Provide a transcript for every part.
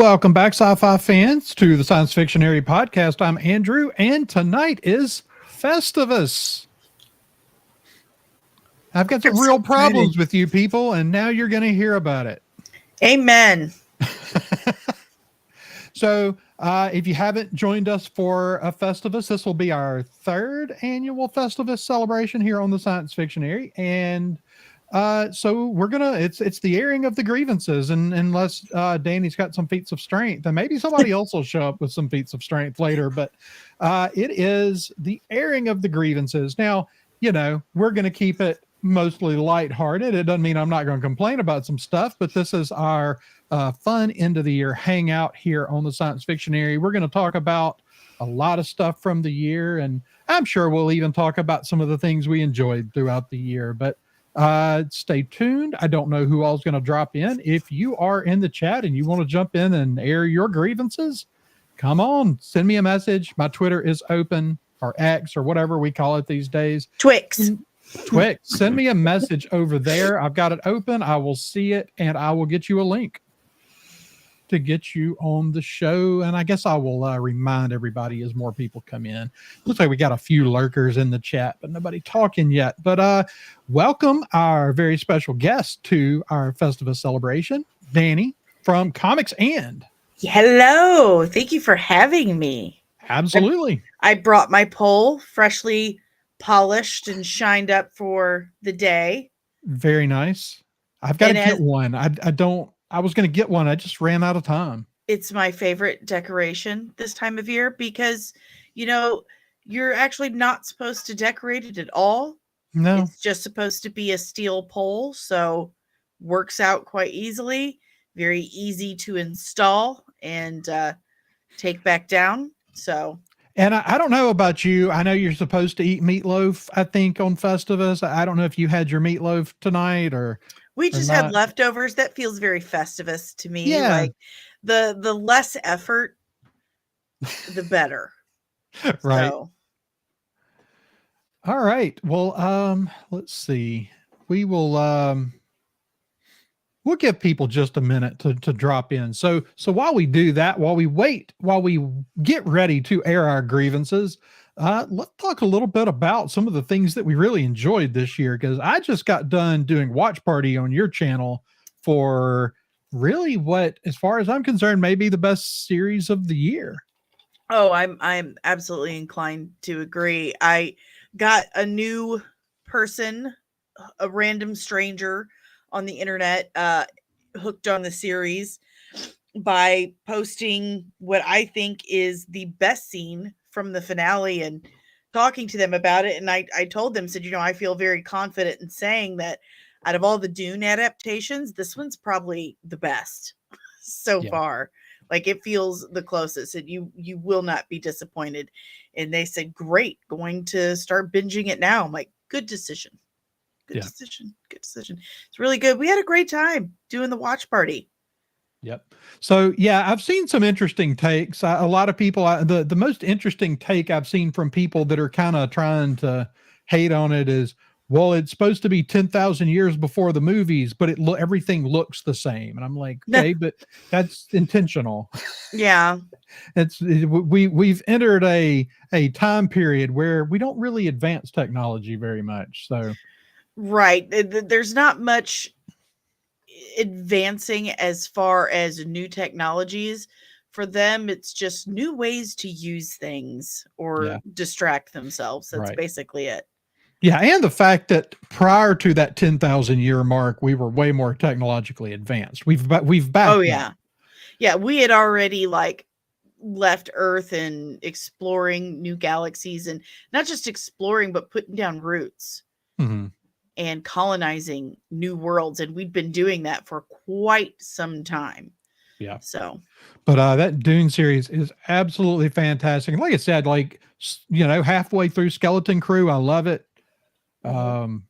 Welcome back, sci-fi fans, to the Science Fictionary podcast. I'm Andrew, and tonight is Festivus. I've got some real problems with you people, and now you're going to hear about it. Amen. So, if you haven't joined us for a Festivus, this will be our third annual Festivus celebration here on the Science Fictionary, and so we're gonna it's the airing of the grievances, and unless Danny's got some feats of strength, and maybe somebody else will show up with some feats of strength later, but it is the airing of the grievances. Now, we're gonna keep it mostly lighthearted. It doesn't mean I'm not going to complain about some stuff, but this is our fun end of the year hangout here on the Science Fictionary. We're going to talk about a lot of stuff from the year, and I'm sure we'll even talk about some of the things we enjoyed throughout the year, but stay tuned. I don't know who all's going to drop in. If you are in the chat and you want to jump in and air your grievances, come on, send me a message. My Twitter is open, or X, or whatever we call it these days. Twix. Send me a message over there. I've got it open. I will see it, and I will get you a link to get you on the show. And I guess I will remind everybody as more people come in. Looks like we got a few lurkers in the chat, but nobody talking yet. But welcome our very special guest to our Festivus celebration, Danny from Comics And. Hello. Thank you for having me. Absolutely. I brought my pole freshly polished and shined up for the day. Very nice. I've got to get one. I was going to get one. I just ran out of time. It's my favorite decoration this time of year because, you're actually not supposed to decorate it at all. No. It's just supposed to be a steel pole. So works out quite easily. Very easy to install and take back down. So. And I don't know about you. I know you're supposed to eat meatloaf, I think, on Festivus. I don't know if you had your meatloaf tonight or we just had leftovers. That feels very Festivus to me. Yeah. Like the less effort, the better. Right. So. All right. Well, let's see. We'll give people just a minute to drop in. So while we do that, while we get ready to air our grievances, let's talk a little bit about some of the things that we really enjoyed this year. Because I just got done doing Watch Party on your channel for really what, as far as I'm concerned, may be the best series of the year. Oh, I'm absolutely inclined to agree. I got a new person, a random stranger on the internet, hooked on the series by posting what I think is the best scene from the finale and talking to them about it. And I told them, said, I feel very confident in saying that out of all the Dune adaptations, this one's probably the best so far. Like it feels the closest, and you will not be disappointed. And they said, great, going to start binging it now. I'm like, good decision. Good decision. It's really good. We had a great time doing the watch party. Yep. So I've seen some interesting takes. A lot of people, the most interesting take I've seen from people that are kind of trying to hate on it is, well, it's supposed to be 10,000 years before the movies, but everything looks the same. And I'm like, okay, but that's intentional. Yeah. We've entered a time period where we don't really advance technology very much. So. Right. There's not much advancing as far as new technologies. For them, it's just new ways to use things or distract themselves. That's basically it. Yeah, and the fact that prior to that 10,000 year mark, we were way more technologically advanced. We've backed. Oh yeah. Yeah, we had already left Earth and exploring new galaxies, and not just exploring, but putting down roots. Mm-hmm. And colonizing new worlds. And we'd been doing that for quite some time. Yeah. So, but that Dune series is absolutely fantastic. And like I said, halfway through Skeleton Crew, I love it. And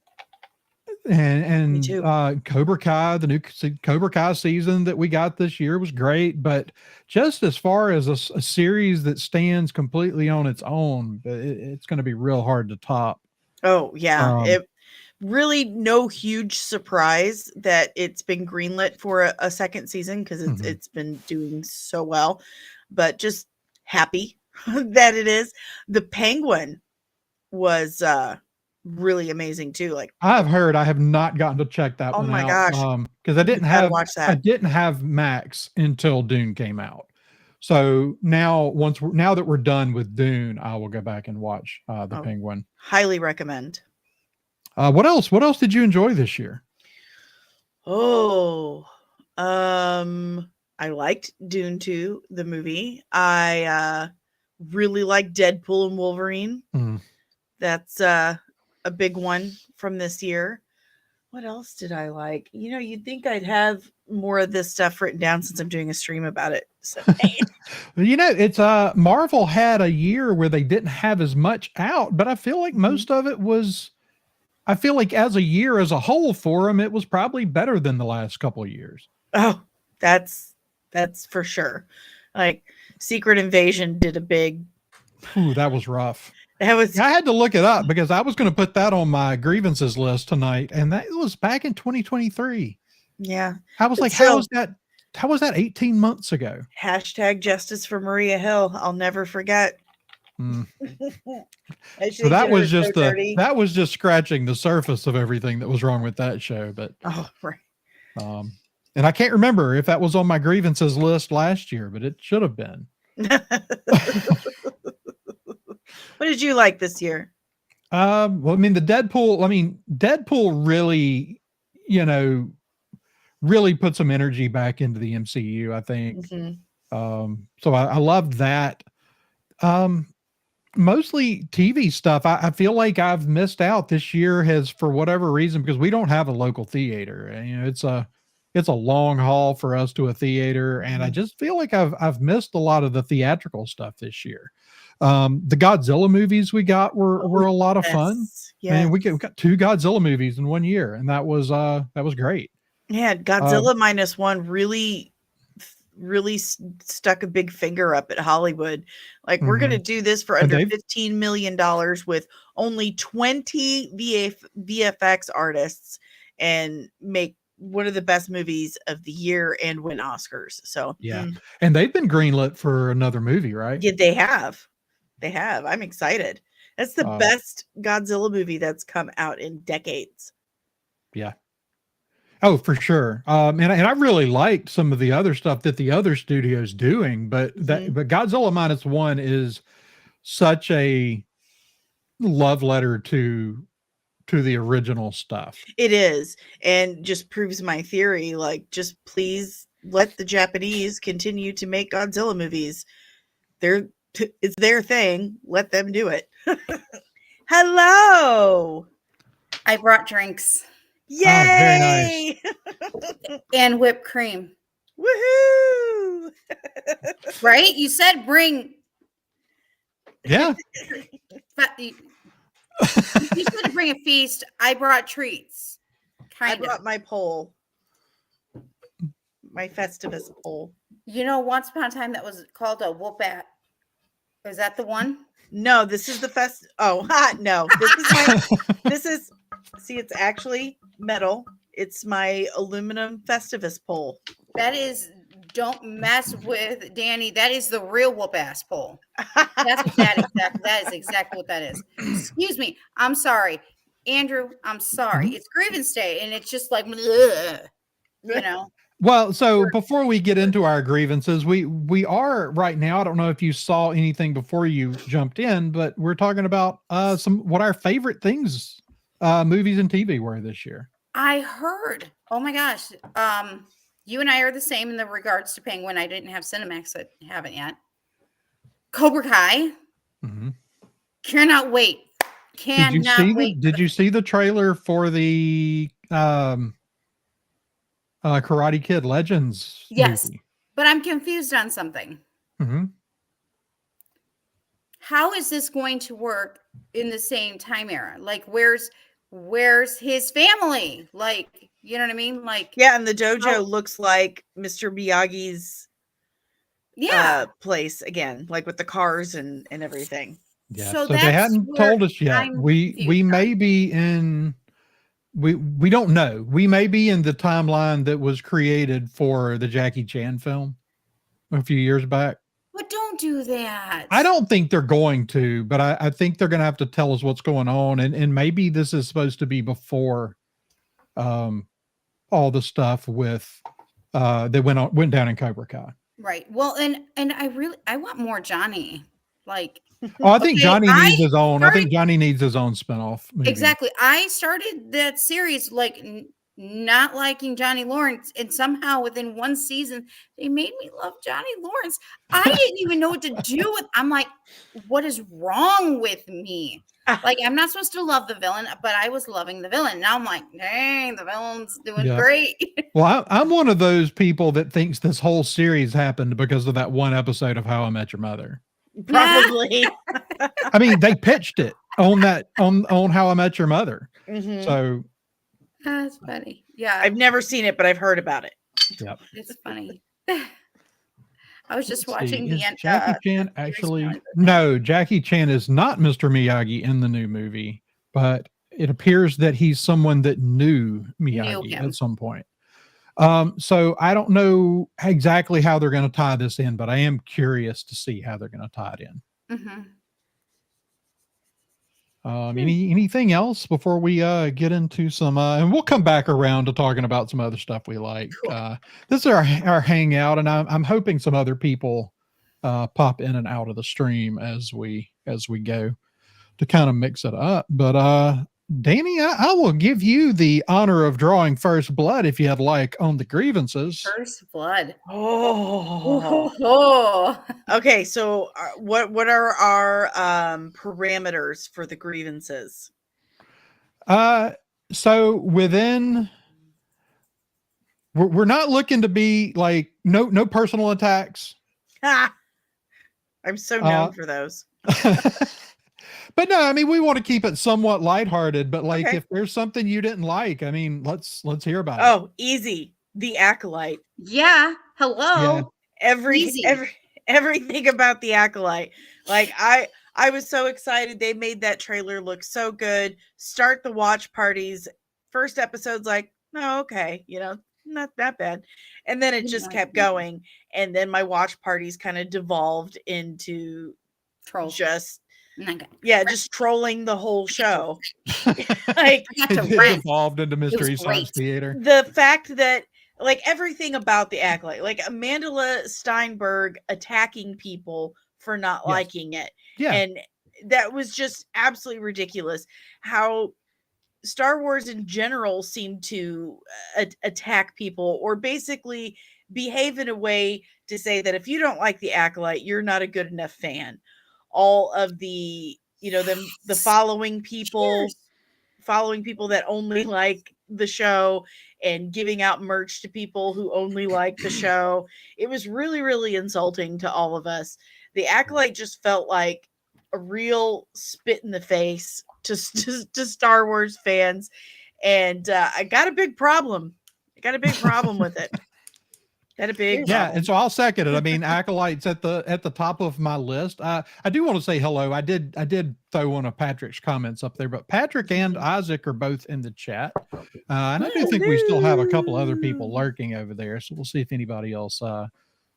Cobra Kai, the new Cobra Kai season that we got this year was great. But just as far as a series that stands completely on its own, it's going to be real hard to top. Oh yeah. really no huge surprise that it's been greenlit for a second season because Mhm. it's been doing so well, but just happy that it is. The Penguin was really amazing too. Like, I've heard. I have not gotten to check that oh one my out, gosh, because you've got to watch I that. didn't have Max until Dune came out. So now now that we're done with Dune, I will go back and watch, The Oh, Penguin. highly recommend. What else did you enjoy this year? Oh, I liked Dune 2, the movie. I really like Deadpool and Wolverine. Mm. That's a big one from this year. What else did I like? You know, you'd think I'd have more of this stuff written down since I'm doing a stream about it. So, You know, it's Marvel had a year where they didn't have as much out, but I feel like Mhm. most of it was. I feel like as a year as a whole for them, it was probably better than the last couple of years. Oh, that's for sure. Like Secret Invasion did a big. Ooh, that was rough. That was Yeah, I had to look it up because I was going to put that on my grievances list tonight, and that was back in 2023. yeah, I was but like, still, how was that 18 months ago? hashtag justice for Maria Hill. I'll never forget. Mm. So They did her so dirty. that was just scratching the surface of everything that was wrong with that show. But Oh, right. um, and I can't remember if that was on my grievances list last year, but it should have been. What did you like this year? Well, I mean, Deadpool really, you know, really put some energy back into the MCU, I think. Mhm. So I loved that. Um, Mostly TV stuff. I feel like I've missed out this year has for whatever reason because we don't have a local theater. And, you know, it's a long haul for us to a theater, and I Mhm. just feel like I've missed a lot of the theatrical stuff this year. The Godzilla movies we got Oh, were a lot of fun. yes. Man, Yes. we got two Godzilla movies in one year, and that was great. Yeah, Um, Godzilla minus one really stuck a big finger up at Hollywood. Like, we're gonna mhm. do this for And under they've $15 million with only 20 VFX artists and make one of the best movies of the year and win Oscars. So, yeah, and they've been greenlit for another movie, right? yeah, they have. They have. I'm excited. That's the Um, best Godzilla movie that's come out in decades. yeah. Oh, for sure. And I really liked some of the other stuff that the other studios doing, Mhm. but Godzilla minus one is such a love letter to the original stuff. It is, and just proves my theory, like, just please let the Japanese continue to make Godzilla movies. They're it's their thing, let them do it. Hello! I brought drinks Ah, very nice. Yay! and whipped cream. Woohoo! Right? You said bring. Yeah. You said to bring a feast. I brought treats. I Kind of. brought my pole. My Festivus pole. You know, once upon a time that was called a whoop-at. Is that the one? No, this is the no. This is see, it's actually metal. It's my aluminum Festivus pole. That is, don't mess with Danny. That is the real whoop-ass pole. That is exactly what that is. Excuse me. I'm sorry. Andrew, I'm sorry. Mhm. It's grievance day, and it's just like, ugh, you know. Well, so before we get into our grievances, we are right now. I don't know if you saw anything before you jumped in, but we're talking about some what our favorite things, movies and TV were this year. I heard. Oh my gosh. You and I are the same in the regards to Penguin. I didn't have Cinemax. I haven't yet. Cobra Kai. Mhm. Cannot wait. Cannot wait. Did you see the trailer for the Karate Kid Legends Yes, movie? but I'm confused on something. Mhm. How is this going to work in the same time era? Like, where's his family? Like, you know what I mean? Like, Yeah, and the dojo how- looks like Mr. Miyagi's yeah. place again, like with the cars and everything. Yeah, So so they that's hadn't where told us yet. I'm We confused may on. be in we don't know. We may be in the timeline that was created for the Jackie Chan film a few years back. But don't do that. I don't think they're going to, but I think they're going to have to tell us what's going on, and maybe this is supposed to be before all the stuff with that went down in Cobra Kai. Right. Well, and I want more Johnny. Like, Oh, I think okay, Johnny I needs his own. I think started- Johnny needs his own spinoff movie. exactly. I started that series like not liking Johnny Lawrence, and somehow within one season they made me love Johnny Lawrence. I didn't even know what to do with. I'm like, what is wrong with me? Like, I'm not supposed to love the villain, but I was loving the villain. Now I'm like, dang, the villain's doing Yeah. great. Well, I'm one of those people that thinks this whole series happened because of that one episode of How I Met Your Mother. Probably. I mean, they pitched it on that on How I Met Your Mother. Mhm. So That's funny. Yeah, I've never seen it, but I've heard about it. yeah. it's funny. I was just Let's see, watching the is end. Jackie Chan series actually finale. no, Jackie Chan is not Mr. Miyagi in the new movie, but it appears that he's someone that knew Miyagi him. at some point. So I don't know exactly how they're going to tie this in, but I am curious to see how they're going to tie it in. Mhm. Anything else before we get into some and we'll come back around to talking about some other stuff we like. Cool. This is our hangout, and I'm hoping some other people pop in and out of the stream as we go to kind of mix it up. But Danny, I will give you the honor of drawing first blood if you'd like on the grievances. First blood. Oh. Oh. Okay, so what are our parameters for the grievances? So within, we're not looking to be like no personal attacks. Ha! I'm so known for those. But no, I mean, we want to keep it somewhat lighthearted, but like Okay. if there's something you didn't like, I mean, let's hear about it. Oh, easy. The Acolyte. Yeah. Hello. Yeah. Easy. Everything about the Acolyte. Like I was so excited. They made that trailer look so good. Start the watch parties. First episode's like, oh, okay, not that bad. And then it just kept going. And then my watch parties kind of devolved into Troll. just Okay. just trolling the whole show. Like I got to It rest. evolved into Mystery Science great. Theater. the fact that like everything about the Acolyte, like Amanda Steinberg attacking people for not Yes. liking it. Yeah. And that was just absolutely ridiculous. How Star Wars in general seemed to attack people or basically behave in a way to say that if you don't like the Acolyte, you're not a good enough fan. All of the, the following people that only like the show and giving out merch to people who only like the show. It was really, really insulting to all of us. The Acolyte just felt like a real spit in the face to Star Wars fans. And I got a big problem. With it. Got a big Yeah, problem. and so I'll second it. I mean, Acolyte's at the top of my list. I do want to say hello. I did throw one of Patrick's comments up there, but Patrick and Isaac are both in the chat, and I do think we still have a couple other people lurking over there. So we'll see if anybody else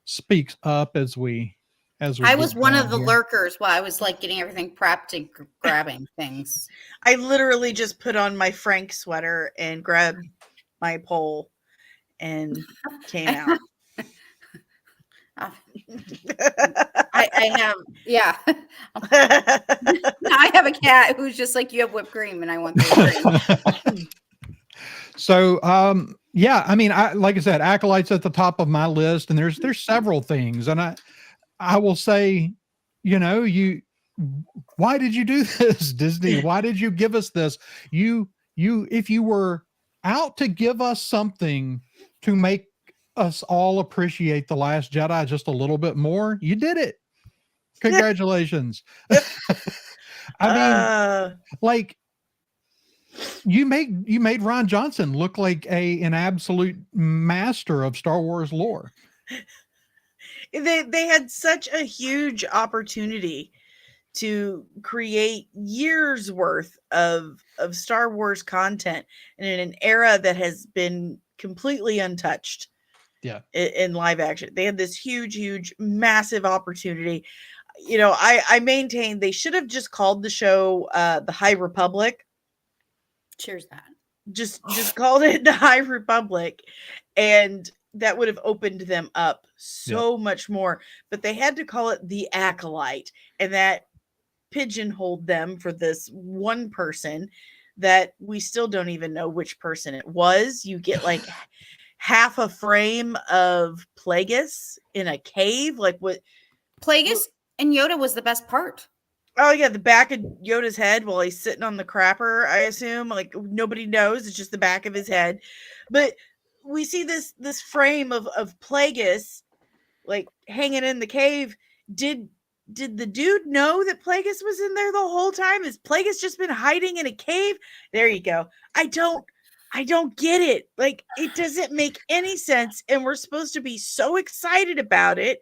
speaks up as we. I was get one going of the here. lurkers while I was like getting everything prepped and grabbing things. I literally just put on my Frank sweater and grabbed my pole and came out. I have, yeah. I have a cat who's just like, you have whipped cream and I want the whipped cream. So, yeah, I mean, like I said, Acolyte's at the top of my list, and there's several things, and I will say, why did you do this, Disney? Why did you give us this? If you were out to give us something to make us all appreciate The Last Jedi just a little bit more, you did it. Congratulations. I mean, like you made Ron Johnson look like an absolute master of Star Wars lore. They had such a huge opportunity to create years worth of Star Wars content in an era that has been completely untouched. Yeah. In live action. They had this huge, massive opportunity. I maintain they should have just called the show The High Republic. Cheers that. Just called it The High Republic, and that would have opened them up so much more. But they had to call it The Acolyte, and that pigeonholed them for this one person that we still don't even know which person it was. You get like half a frame of Plagueis in a cave. Like what? Plagueis and Yoda was the best part. Oh yeah, the back of Yoda's head while he's sitting on the crapper, I assume. Like nobody knows, it's just the back of his head. But we see this frame of Plagueis like hanging in the cave. Did the dude know that Plagueis was in there the whole time? Has Plagueis just been hiding in a cave? There you go. I don't get it. Like it doesn't make any sense, and we're supposed to be so excited about it.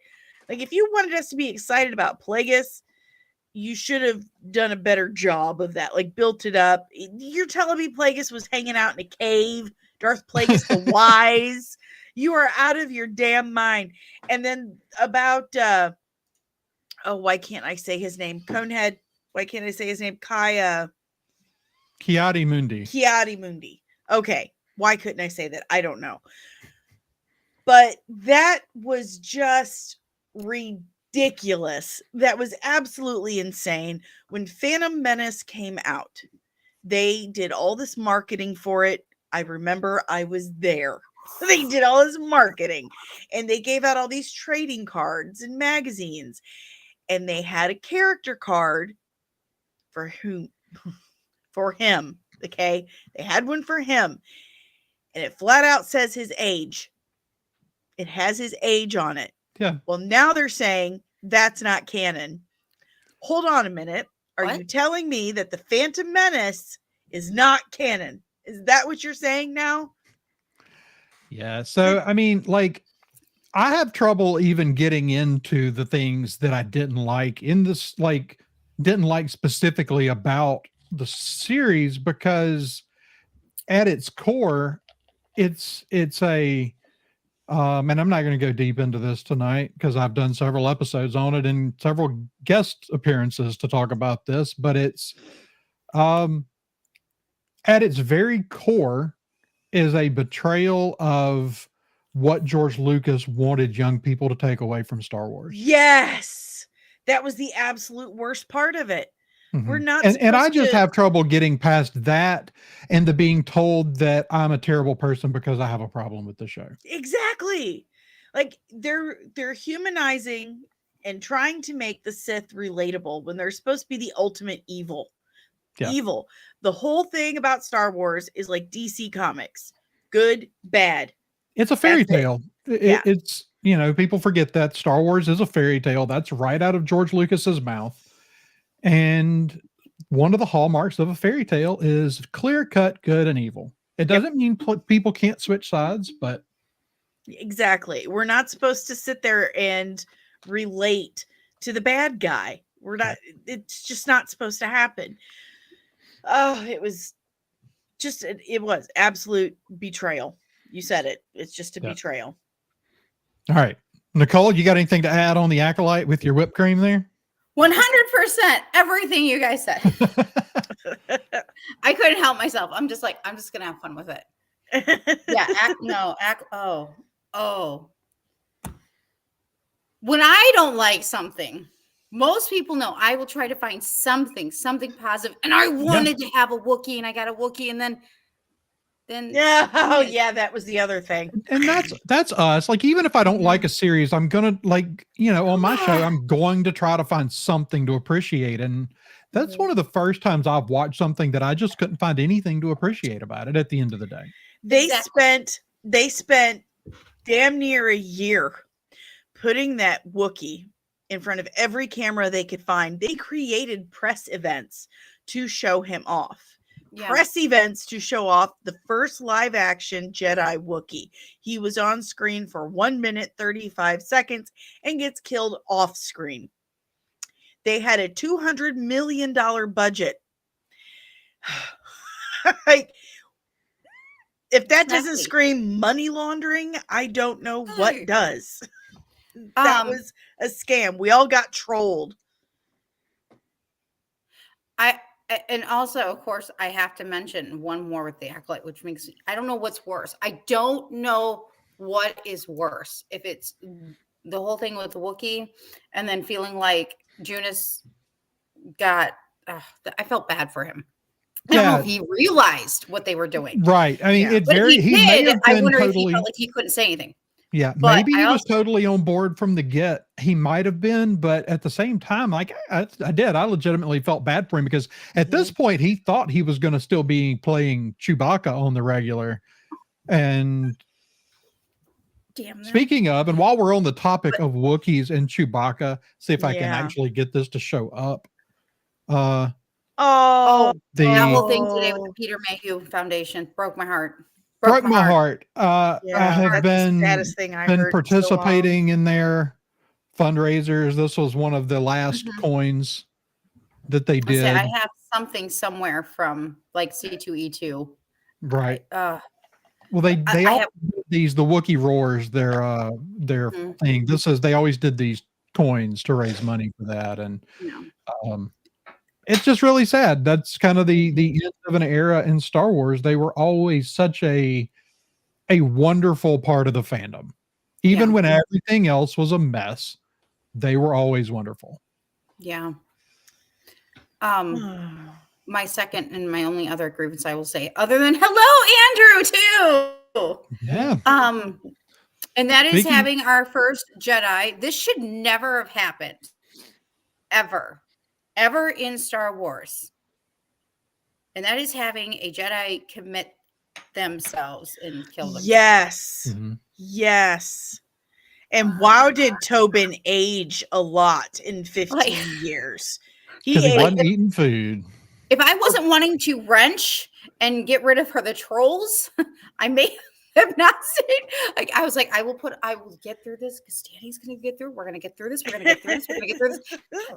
Like if you wanted us to be excited about Plagueis, you should have done a better job of that. Like built it up. You're telling me Plagueis was hanging out in a cave? Darth Plagueis the Wise? You are out of your damn mind. And then about why can't I say his name? Conehead. Why can't I say his name? Kiadi Mundi. Kiadi Mundi. Okay. Why couldn't I say that? I don't know. But that was just ridiculous. That was absolutely insane. When Phantom Menace came out, they did all this marketing for it. I remember I was there. They did all this marketing, and they gave out all these trading cards and magazines, and they had a character card for him. Okay. They had one for him, and it flat out says his age. It has his age on it. Yeah. Well, now they're saying that's not canon. Hold on a minute. Are What? you telling me that the Phantom Menace is not canon? Is that what you're saying now? Yeah. So, I mean, like, I have trouble even getting into the things that I didn't like in this, like, didn't like specifically about the series, because at its core, it's a, and I'm not going to go deep into this tonight because I've done several episodes on it and several guest appearances to talk about this, but it's, at its very core is a betrayal of what George Lucas wanted young people to take away from Star Wars. Yes. That was the absolute worst part of it. We're not and I just have trouble getting past that and the being told that I'm a terrible person because I have a problem with the show. Exactly. Like they're humanizing and trying to make the Sith relatable when they're supposed to be the ultimate evil. Yeah. Evil. The whole thing about Star Wars is like DC Comics. Good, bad. It's a fairy That's it. tale. Yeah. It's, you know, people forget that Star Wars is a fairy tale. That's right out of George Lucas's mouth. And one of the hallmarks of a fairy tale is clear cut good and evil. It doesn't mean people can't switch sides, but exactly. We're not supposed to sit there and relate to the bad guy. We're not, it's just not supposed to happen. Oh, it was absolute betrayal. You said it. It's just a betrayal. All right. Nicole, you got anything to add on the Acolyte with your whipped cream there? 100% everything you guys said. I couldn't help myself. I'm just gonna have fun with it. Yeah. Oh. When I don't like something, most people know I will try to find something positive. And I wanted to have a Wookiee, and I got a Wookiee, and then yeah. Oh yeah, that was the other thing. And that's us. Like, even if I don't like a series, I'm gonna, like, you know, on my show, I'm going to try to find something to appreciate. And that's one of the first times I've watched something that I just couldn't find anything to appreciate about it at the end of the day. They spent damn near a year putting that Wookiee in front of every camera they could find. They created press events to show him off. Yeah. Press events to show off the first live action Jedi Wookiee. He was on screen for 1 minute, 35 seconds and gets killed off screen. They had a $200 million budget. Like, if that doesn't Messy. scream money laundering, I don't know what Right. does. That was a scam. We all got trolled. And also, of course, I have to mention one more with the Acolyte, which makes I don't know what's worse. I don't know what is worse. If it's the whole thing with the Wookiee and then feeling like Junus got, I felt bad for him. I don't know if he realized what they were doing. Right. I mean, Yeah. But he may did. have I been wonder if he totally, felt like he couldn't say anything. yeah, But maybe he I was totally on board from the get. He might have been, but at the same time, like I legitimately felt bad for him because at this point he thought he was going to still be playing Chewbacca on the regular. And Damn them. speaking of, and while we're on the topic of Wookiees and Chewbacca, see if I can Yeah. actually get this to show up. Oh, The that whole thing today with the Peter Mayhew Foundation broke my heart. broke my heart. I Yeah, have that's the been saddest thing I heard in so long. participating in their fundraisers. This was one of the last coins that they did. I have something somewhere from like C2E2. Right. Well, they all have these the Wookiee roars their thing. This is they always did these coins to raise money for that, and it's just really sad. That's kind of the end of an era in Star Wars. They were always such a wonderful part of the fandom. Even when everything else was a mess, they were always wonderful. Yeah. My second and my only other grievance I will say, other than hello, Andrew, too. Yeah. And that is having our first Jedi. This should never have happened. Ever in Star Wars. And that is having a Jedi commit themselves and kill themselves. Yes. Yes. And wow, did Tobin age a lot in 15 years. He wasn't eating food. If I wasn't wanting to wrench and get rid of the trolls, I may have not seen. Like I was like, I will get through this because Danny's gonna get through. We're gonna get through this. We're gonna get through this. We're gonna get through this.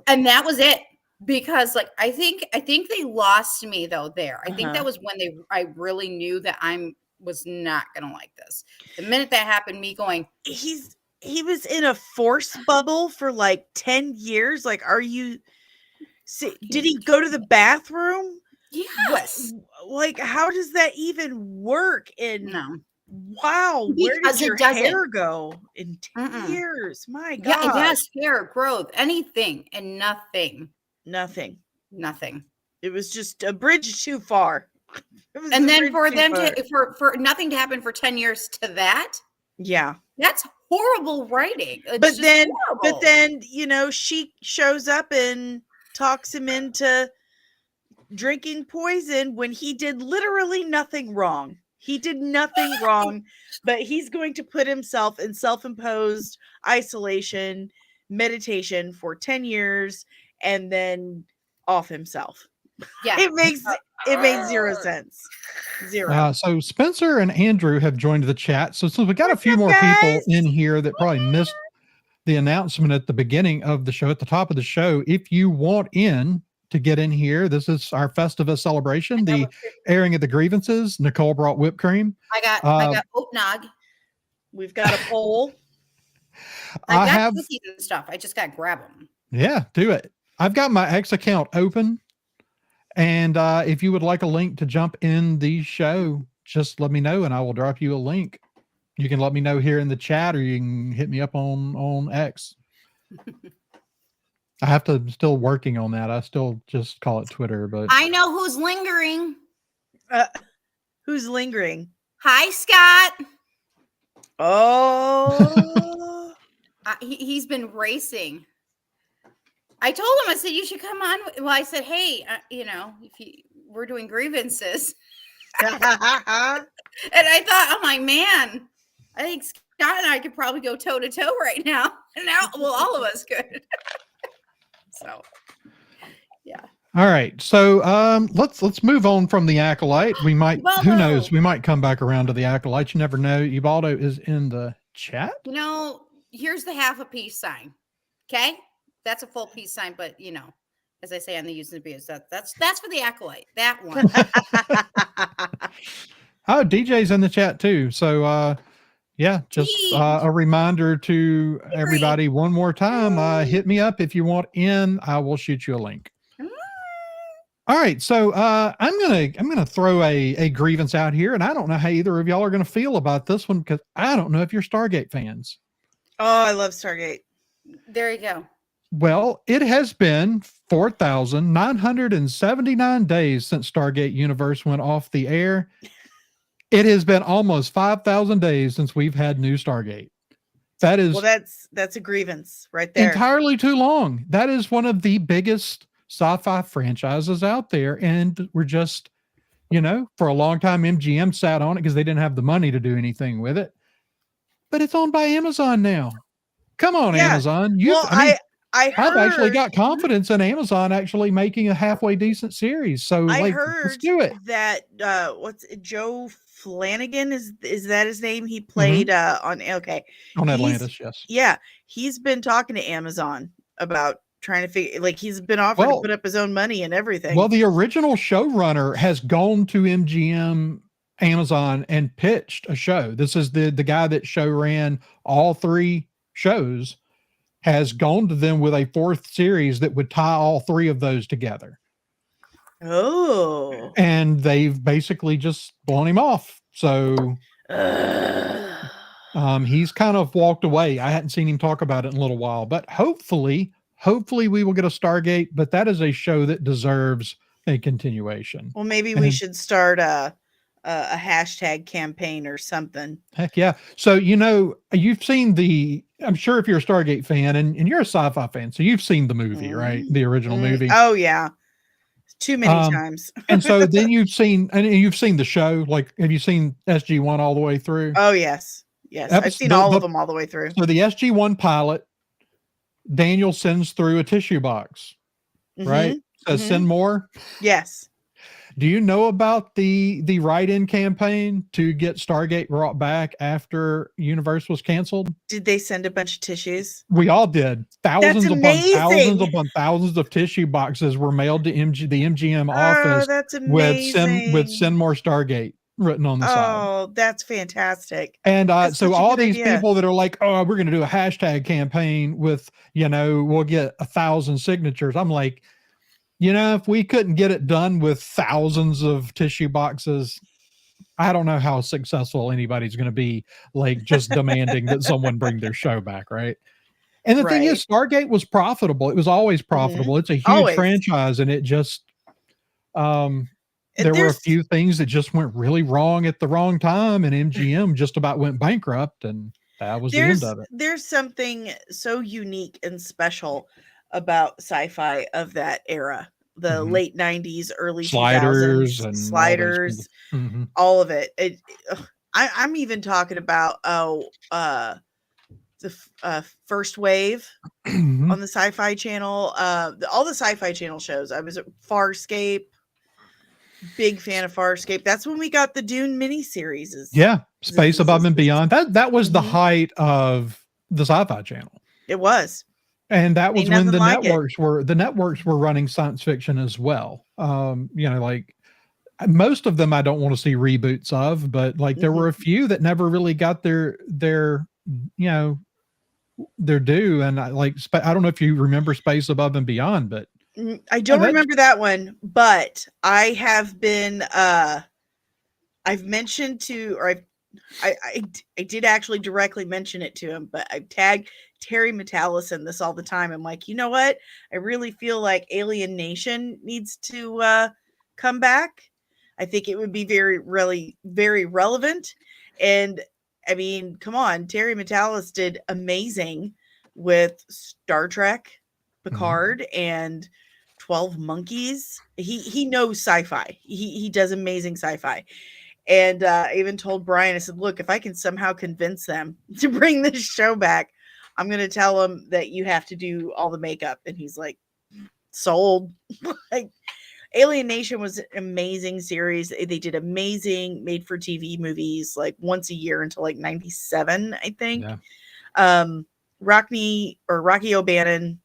And that was it. Because like I think they lost me though there. I think that was when I really knew that I was not gonna like this. The minute that happened, me going, he was in a force bubble for like 10 years. Like, are you did he go to the bathroom? Yes. Like, how does that even work? No. Wow, where did your hair go in 10 years? My God. Yeah, yes, hair, growth, anything, and nothing. Nothing. It was just a bridge too far. And then for them for nothing to happen for 10 years to that. Yeah. That's horrible writing. But then, you know, she shows up and talks him into drinking poison when he did literally nothing wrong. He did nothing wrong, but he's going to put himself in self-imposed isolation, meditation for 10 years and then off himself. Yeah. It made zero sense. Zero. So Spencer and Andrew have joined the chat. So since we got a few more people in here that probably missed the announcement at the beginning of the show, at the top of the show, if you want in to get in here, this is our Festivus celebration, the airing of the grievances. Nicole brought whipped cream. I got oatnog. We've got a poll. I got cookies and stuff. I just got to grab them. Yeah, do it. I've got my X account open. And if you would like a link to jump in the show, just let me know and I will drop you a link. You can let me know here in the chat or you can hit me up on X. I have to still working on that. I still just call it Twitter, but I know who's lingering. Who's lingering? Hi, Scott. Oh, he's been racing. I told him, I said, you should come on. Well, I said, hey, we're doing grievances. And I thought, I'm like, man, I think Scott and I could probably go toe to toe right now. And now, well, all of us could. So, yeah. All right. So let's move on from the Acolyte. We might, who knows, we might come back around to the Acolyte. You never know. Ubaldo is in the chat. Here's the half a peace sign. Okay. That's a full peace sign, but as I say on the use and abuse, that's for the acolyte. That one. Oh, DJ's in the chat too. So yeah, just Jeez. a reminder to everybody one more time. Hit me up if you want in. I will shoot you a link. All right, so I'm gonna throw a grievance out here, and I don't know how either of y'all are gonna feel about this one because I don't know if you're Stargate fans. Oh, I love Stargate. There you go. Well, it has been 4,979 days since Stargate Universe went off the air. It has been almost 5,000 days since we've had new Stargate. That is that's a grievance right there. Entirely too long. That is one of the biggest sci-fi franchises out there, and we're just, for a long time MGM sat on it because they didn't have the money to do anything with it. But it's owned by Amazon now. Come on, Yeah. Amazon. I've actually got confidence in Amazon actually making a halfway decent series. So let's do it. That what's Joe Flanagan is that his name? He played on Atlantis, yes. Yeah, he's been talking to Amazon about trying to figure, like, he's been offered to put up his own money and everything. Well, the original showrunner has gone to MGM Amazon and pitched a show. This is the guy that show ran all three shows, has gone to them with a fourth series that would tie all three of those together. Oh. And they've basically just blown him off. So he's kind of walked away. I hadn't seen him talk about it in a little while, but hopefully we will get a Stargate, but that is a show that deserves a continuation. Well, maybe we should start a hashtag campaign or something. Heck yeah. So, you've seen I'm sure if you're a Stargate fan and you're a sci-fi fan, so you've seen the movie, right? The original movie. Oh yeah. Too many times. And so then you've seen the show. Like, have you seen SG-1 all the way through? Oh yes. Yes. I've seen all of them all the way through. So the SG-1 pilot, Daniel sends through a tissue box, right? Says send more. Yes. Do you know about the write-in campaign to get Stargate brought back after Universe was canceled? Did they send a bunch of tissues? We all did. Thousands upon thousands of tissue boxes were mailed to the MGM office. That's amazing. with send more Stargate written on the side. Oh, that's fantastic. And so all these people that are like, oh, we're going to do a hashtag campaign with, we'll get 1,000 signatures. I'm like, if we couldn't get it done with thousands of tissue boxes, I don't know how successful anybody's going to be, like, just demanding that someone bring their show back, right? And the thing is, Stargate was profitable. It was always profitable. It's a huge franchise, and it just there were a few things that just went really wrong at the wrong time, and MGM just about went bankrupt, and that was the end of it. There's something so unique and special about sci-fi of that era, the late 90s, early Sliders 2000s, and Sliders, all of it. I'm even talking about the First Wave on the Sci-Fi Channel, all the Sci-Fi Channel shows. I was at Farscape, big fan of Farscape. That's when we got the Dune miniseries. Space Above and Beyond. That was the height of the Sci-Fi Channel. It was. And that was when the networks were running science fiction as well. Like most of them I don't want to see reboots of, but like there were a few that never really got their due. And I don't know if you remember Space Above and Beyond, but I don't remember that one, but I have been I've mentioned to, or I did actually directly mention it to him, but I've tagged Terry Metalis in this all the time. I'm like, you know what? I really feel like Alien Nation needs to come back. I think it would be very relevant. And I mean, come on, Terry Metalis did amazing with Star Trek, Picard, and 12 Monkeys. He knows sci-fi. He does amazing sci-fi. And I even told Brian, I said, look, if I can somehow convince them to bring this show back, I'm going to tell them that you have to do all the makeup. And he's like, sold. Like, Alien Nation was an amazing series. They did amazing made for TV movies like once a year until like 97, I think. Yeah. Rocky O'Bannon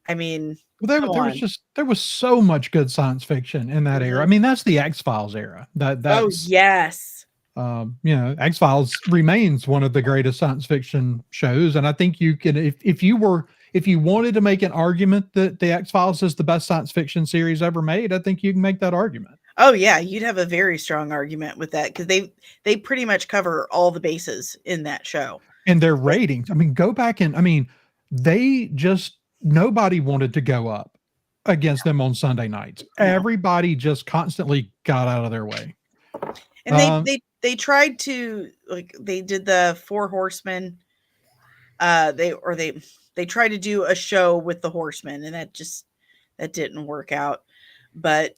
I mean, Well, come on. there was so much good science fiction in that era. I mean, that's the X-Files era. Oh That's yes. X-Files remains one of the greatest science fiction shows, and I think you can, if you wanted to make an argument that the X-Files is the best science fiction series ever made, I think you can make that argument. Oh yeah, you'd have a very strong argument with that because they pretty much cover all the bases in that show. And their ratings, I mean, go back and I mean, they just nobody wanted to go up against them on Sunday nights. No. Everybody just constantly got out of their way. And they tried to, like, they did the Four Horsemen. They tried to do a show with the Horsemen, and that didn't work out. But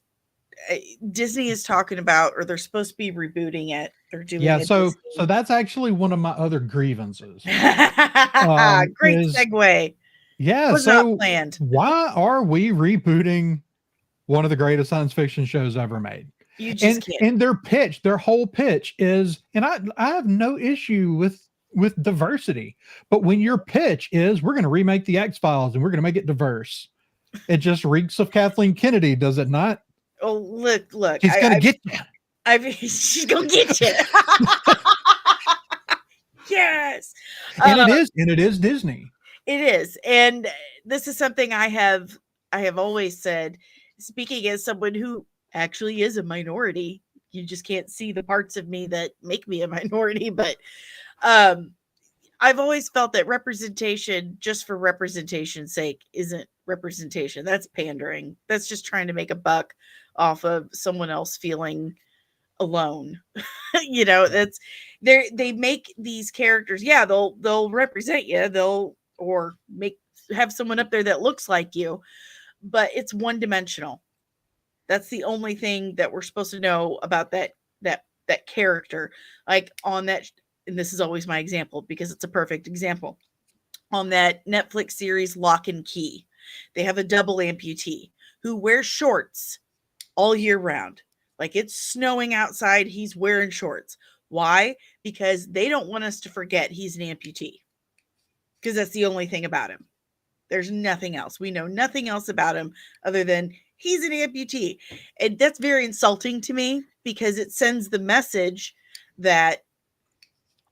Disney is talking about, or they're supposed to be rebooting it. They're doing So that's actually one of my other grievances. Great is- segue. Yeah, Was so not planned. why are we rebooting one of the greatest science fiction shows ever made? You just can't. And their whole pitch is, and I have no issue with diversity, but when your pitch is we're going to remake the X-Files and we're going to make it diverse, it just reeks of Kathleen Kennedy, does it not? Oh, look. She's going to get you. She's going to get you. Yes. And it is Disney. It is. And this is something I have always said, speaking as someone who actually is a minority. You just can't see the parts of me that make me a minority, but I've always felt that representation just for representation's sake isn't representation. That's pandering. That's just trying to make a buck off of someone else feeling alone. That's they make these characters. Yeah, they'll represent you. Have someone up there that looks like you, but it's one dimensional. That's the only thing that we're supposed to know about that character. Like on that, and this is always my example because it's a perfect example. On that Netflix series Lock and Key, they have a double amputee who wears shorts all year round. Like it's snowing outside, he's wearing shorts. Why? Because they don't want us to forget he's an amputee. Because that's the only thing about him. There's nothing else. We know nothing else about him other than he's an amputee. And that's very insulting to me because it sends the message that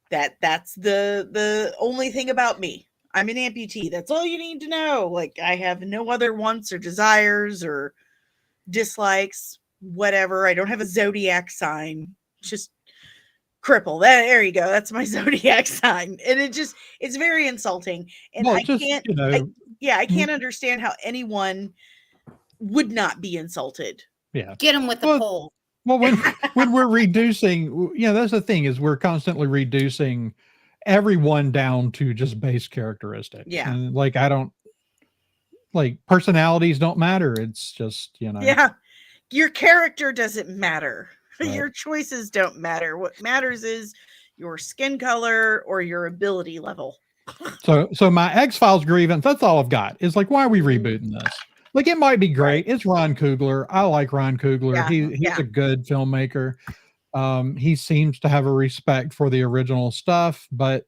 that's the only thing about me. I'm an amputee. That's all you need to know. Like I have no other wants or desires or dislikes, whatever. I don't have a zodiac sign. Just cripple. There you go. That's my zodiac sign. And it's very insulting. And I can't understand how anyone would not be insulted. Yeah. Get them with the poll. Well, when we're reducing, that's the thing is we're constantly reducing everyone down to just base characteristics. Yeah. And personalities don't matter. It's just, Yeah. Your character doesn't matter. Right. Your choices don't matter. What matters is your skin color or your ability level. So my X-Files grievance, that's all I've got. Is like, why are we rebooting this? Like, it might be great. It's Ryan Coogler. I like Ryan Coogler. Yeah, He's a good filmmaker. He seems to have a respect for the original stuff, but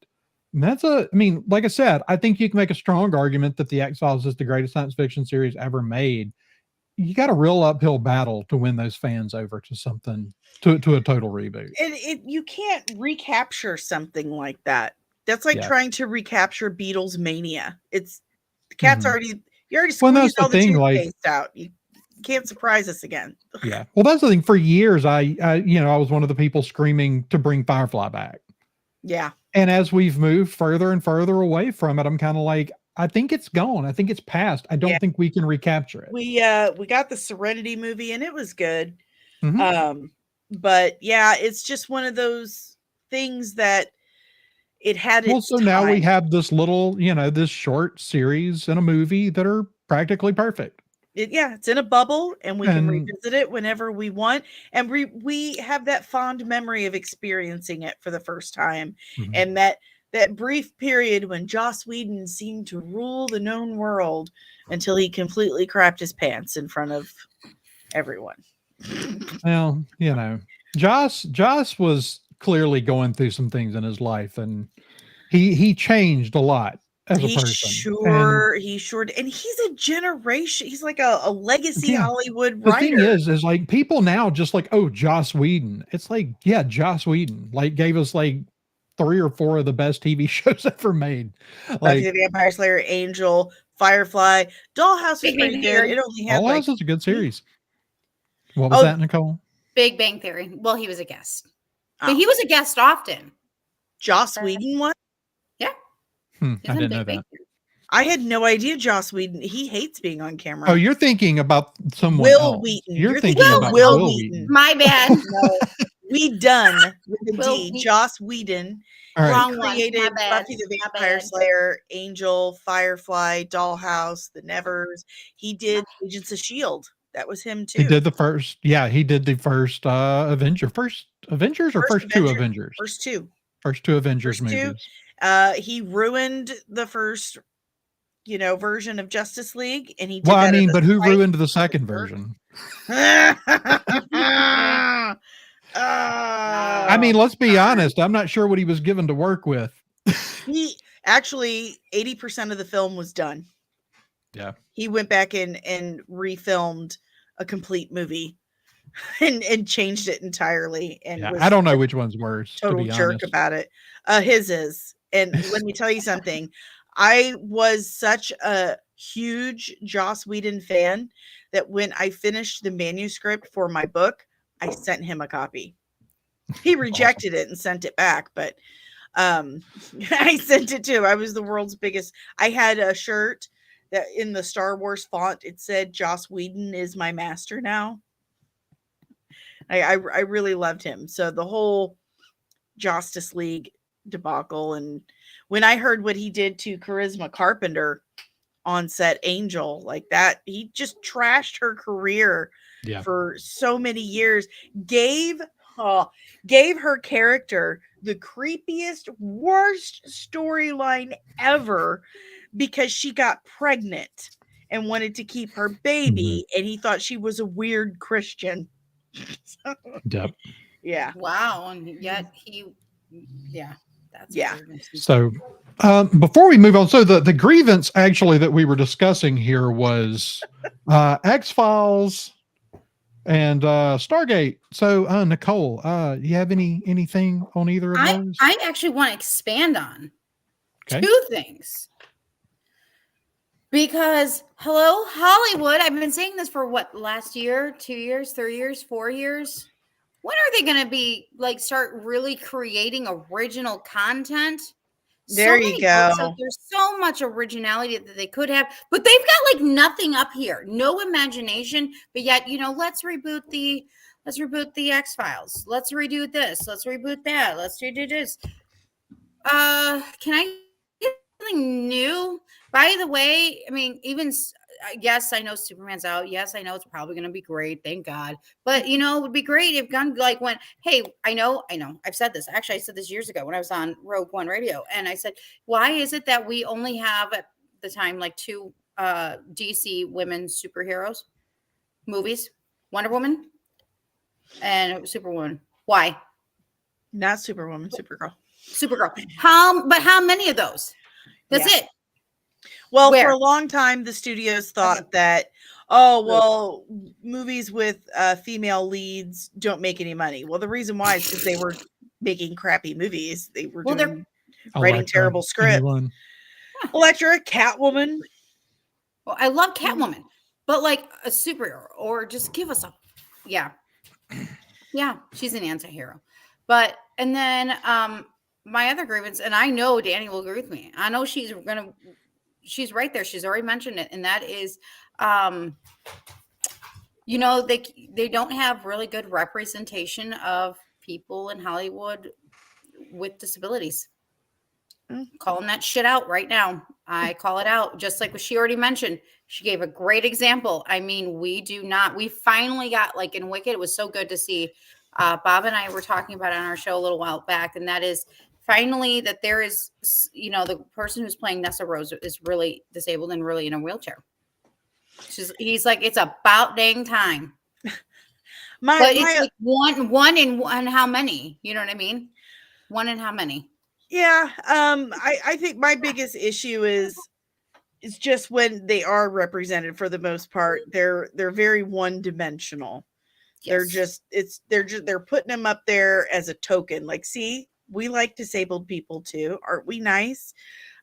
like I said, I think you can make a strong argument that the X-Files is the greatest science fiction series ever made. You got a real uphill battle to win those fans over to something, to a total reboot. And you can't recapture something like that. That's like trying to recapture Beatles mania. It's the cat's already, you already squeezed all the toothpaste out. You can't surprise us again. Yeah. Well, that's the thing. For years, I was one of the people screaming to bring Firefly back. Yeah. And as we've moved further and further away from it, I'm kind of like, I think it's gone. I think it's past. I don't think we can recapture it. We got the Serenity movie and it was good. Mm-hmm. But yeah, it's just one of those things that it had its so time. Now we have this little, this short series and a movie that are practically perfect. It's in a bubble and we can revisit it whenever we want. And we have that fond memory of experiencing it for the first time. Mm-hmm. And that brief period when Joss Whedon seemed to rule the known world until he completely crapped his pants in front of everyone. Well, Joss was clearly going through some things in his life and he changed a lot as a He person. And sure, and he's a generation. He's like a legacy yeah, Hollywood the thing writer. is like people now just like, oh, Joss Whedon. It's like, yeah, Joss Whedon like gave us like 3 or 4 of the best TV shows ever made. Buffy Like the Vampire Slayer, Angel, Firefly, Dollhouse was Big pretty Bang good. Theory. It only had All like House is a good 8. series. What was Oh, that, Nicole? Big Bang Theory. Well, he was a guest, but oh, he was a guest often. Joss Whedon one. Yeah, I he's in didn't know Big Bang that. Theory. I had no idea Joss Whedon. He hates being on camera. Oh, you're thinking about someone Will else. Wheaton. You're You're thinking thinking about Will Will Wheaton. Wheaton. My bad. No, Whedon with a Will D. Wheaton. Joss Whedon. All right. Wrong He one. My created bad. Buffy the My Vampire bad. Slayer, Angel, Firefly, Dollhouse, The Nevers. He did Agents of Shield. That was him too. He did the first, yeah, he did the first first Avengers or first 2 Avengers? First 2. First 2 Avengers First 2. movies. He ruined the first, version of Justice League, and he did Well, I that mean, as a but who spite. ruined the second version? I mean, let's be honest. I'm not sure what he was given to work with. He actually 80% of the film was done. Yeah. He went back in and refilmed a complete movie and changed it entirely. And Yeah, was I don't know a which one's worse, to total be jerk honest. about it. His is. And let me tell you something. I was such a huge Joss Whedon fan that when I finished the manuscript for my book, I sent him a copy. He rejected it and sent it back, but I sent it to him. I was the world's biggest. I had a shirt that in the Star Wars font it said Joss Whedon is my master now. I really loved him. So the whole Justice League debacle, and when I heard what he did to Charisma Carpenter on set Angel, like that, he just trashed her career Yeah. for so many years. Gave her character the creepiest, worst storyline ever because she got pregnant and wanted to keep her baby, and he thought she was a weird Christian. Yep. Yeah. Wow, and yet that's Yeah. weird. So before we move on, so the grievance actually that we were discussing here was X-Files and Stargate. So Nicole, you have anything on either of those? I actually want to expand on Okay. 2 things. Because hello, Hollywood, I've been saying this for what, last year, 2 years, 3 years, 4 years. When are they going to be like start really creating original content? There you go. There's so much originality that they could have, but they've got like nothing up here, no imagination. But yet, let's reboot the X-Files. Let's redo this. Let's reboot that. Let's do this. Can I get something new? By the way, I mean, even yes, I know Superman's out. Yes, I know it's probably going to be great. Thank God. But it would be great if Gunn went, hey, I know. I've said this. Actually, I said this years ago when I was on Rogue One Radio, and I said, why is it that we only have at the time like 2 DC women superheroes movies, Wonder Woman and Superwoman? Why? Not Superwoman, Supergirl. But how many of those? That's it. Well, for a long time, the studios thought that, movies with female leads don't make any money. Well, the reason why is because they were making crappy movies. They were writing Electra, terrible scripts. anyone? Electra, Catwoman. Well, I love Catwoman, but like a superhero, or just give us yeah, she's an anti-hero. But and then my other grievance, and I know Danny will agree with me. I know she's right there. She's already mentioned it. And that is, they don't have really good representation of people in Hollywood with disabilities. Calling that shit out right now. I call it out. Just like what she already mentioned. She gave a great example. I mean, we finally got, like in Wicked, it was so good to see. Bob and I were talking about it on our show a little while back, and that is finally that there is, the person who's playing Nessa Rose is really disabled and really in a wheelchair. He's like, it's about dang time. It's like one in how many? You know what I mean? One in how many? Yeah, I think my biggest issue is just when they are represented for the most part, they're very one dimensional. They're Yes. just they're putting them up there as a token. Like, see, we like disabled people too. Aren't we nice?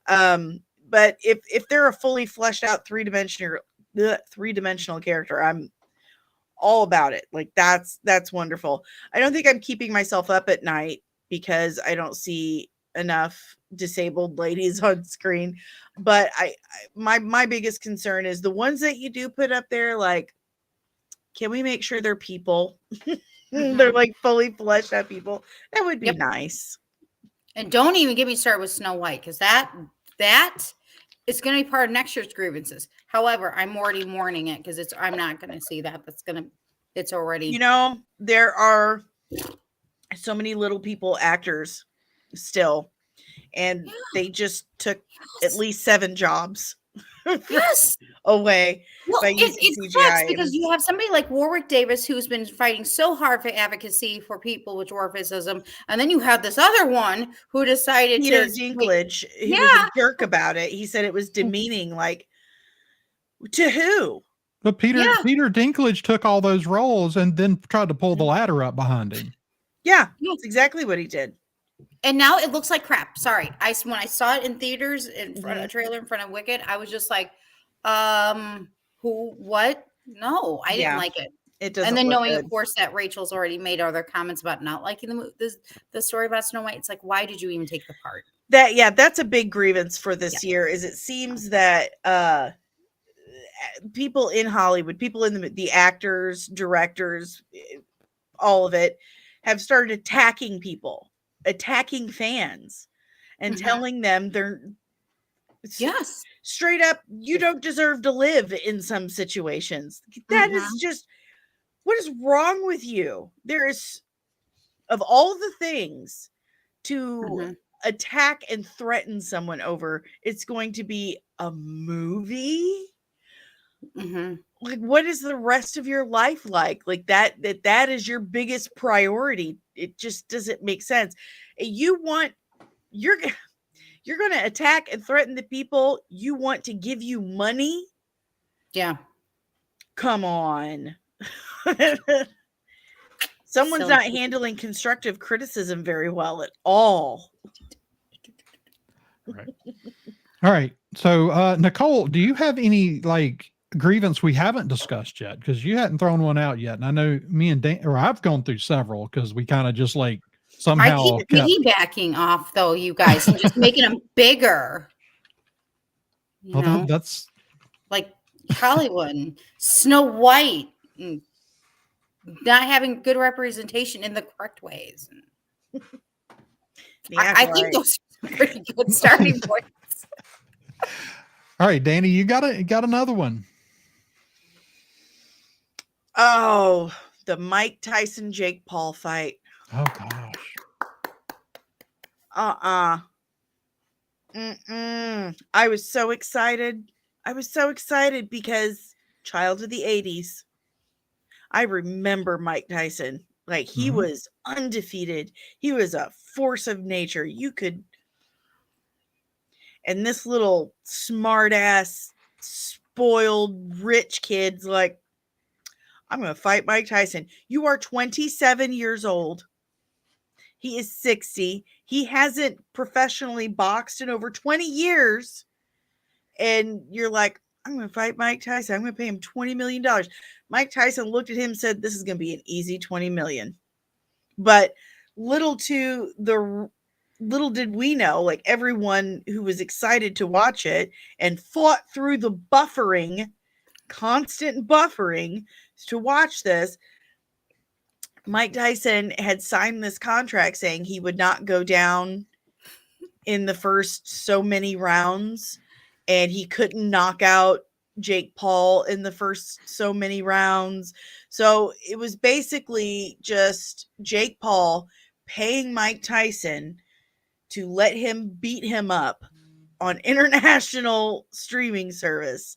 But if they're a fully fleshed out three-dimensional character, I'm all about it. Like that's wonderful. I don't think I'm keeping myself up at night because I don't see enough disabled ladies on screen. But my biggest concern is the ones that you do put up there, like, can we make sure they're people? They're Mhm. like fully fleshed out people. That would be Yep. nice. And don't even get me started with Snow White, because that is going to be part of next year's grievances. However, I'm already mourning it because I'm not going to see that. It's already. There are so many little people actors still, and Yeah. they just took at Yes. least 7 jobs Yes. away Well, by it, using it CGI. sucks because you have somebody like Warwick Davis who's been fighting so hard for advocacy for people with dwarfism, and then you have this other one who decided Peter to. Dinklage, he was a Yeah. jerk about it. He said it was demeaning. Like, to who? But Peter Yeah. Peter Dinklage took all those roles and then tried to pull the ladder up behind him. Yeah, Yeah. that's exactly what he did. And now it looks like crap. Sorry, when I saw it in theaters in front of Mhm. a trailer in front of Wicked, I was just like, who, what? No, I didn't Yeah, like it. it And doesn't then look knowing, good. of course, that Rachel's already made other comments about not liking the story about Snow White. It's like, why did you even take the part? That's a big grievance for this Yeah. year. Is it seems that people in Hollywood, people in the actors, directors, all of it, have started attacking people, attacking fans, and Mhm. telling them they're Yes. straight up, you don't deserve to live in some situations. That is Mhm. just, what is wrong with you? There is, of all the things to Mhm. attack and threaten someone over, it's going to be a movie. Mhm. Like, what is the rest of your life like that is your biggest priority? It just doesn't make sense. You want, you're you're going to attack and threaten the people you want to give you money? Yeah. Come on. Someone's Silly not people. handling constructive criticism very well at all. Right. All right. So, Nicole, do you have any like grievance we haven't discussed yet? Because you hadn't thrown one out yet, and I know me and Dan, or I've gone through several because we kind of just like I keep somehow kept. piggybacking off though, you guys, and just making them bigger. You Well, know, that's like Hollywood and Snow White, and not having good representation in the correct ways. The I think acolyte. those are pretty good starting points. all right, Danny. You got another one. Oh, the Mike Tyson Jake Paul fight. Oh gosh. Uh-uh. I was so excited. I was so excited because child of the 80s. I remember Mike Tyson. Like, he Mhm. was undefeated. He was a force of nature. You could, and this little smart ass, spoiled, rich kid's like, I'm going to fight Mike Tyson. You are 27 years old. He is 60. He hasn't professionally boxed in over 20 years. And you're like, I'm going to fight Mike Tyson. I'm going to pay him $20 million. Mike Tyson looked at him and said, this is going to be an easy 20 million. But little did we know, like, everyone who was excited to watch it and fought through the constant buffering to watch this, Mike Tyson had signed this contract saying he would not go down in the first so many rounds, and he couldn't knock out Jake Paul in the first so many rounds. So it was basically just Jake Paul paying Mike Tyson to let him beat him up on international streaming service.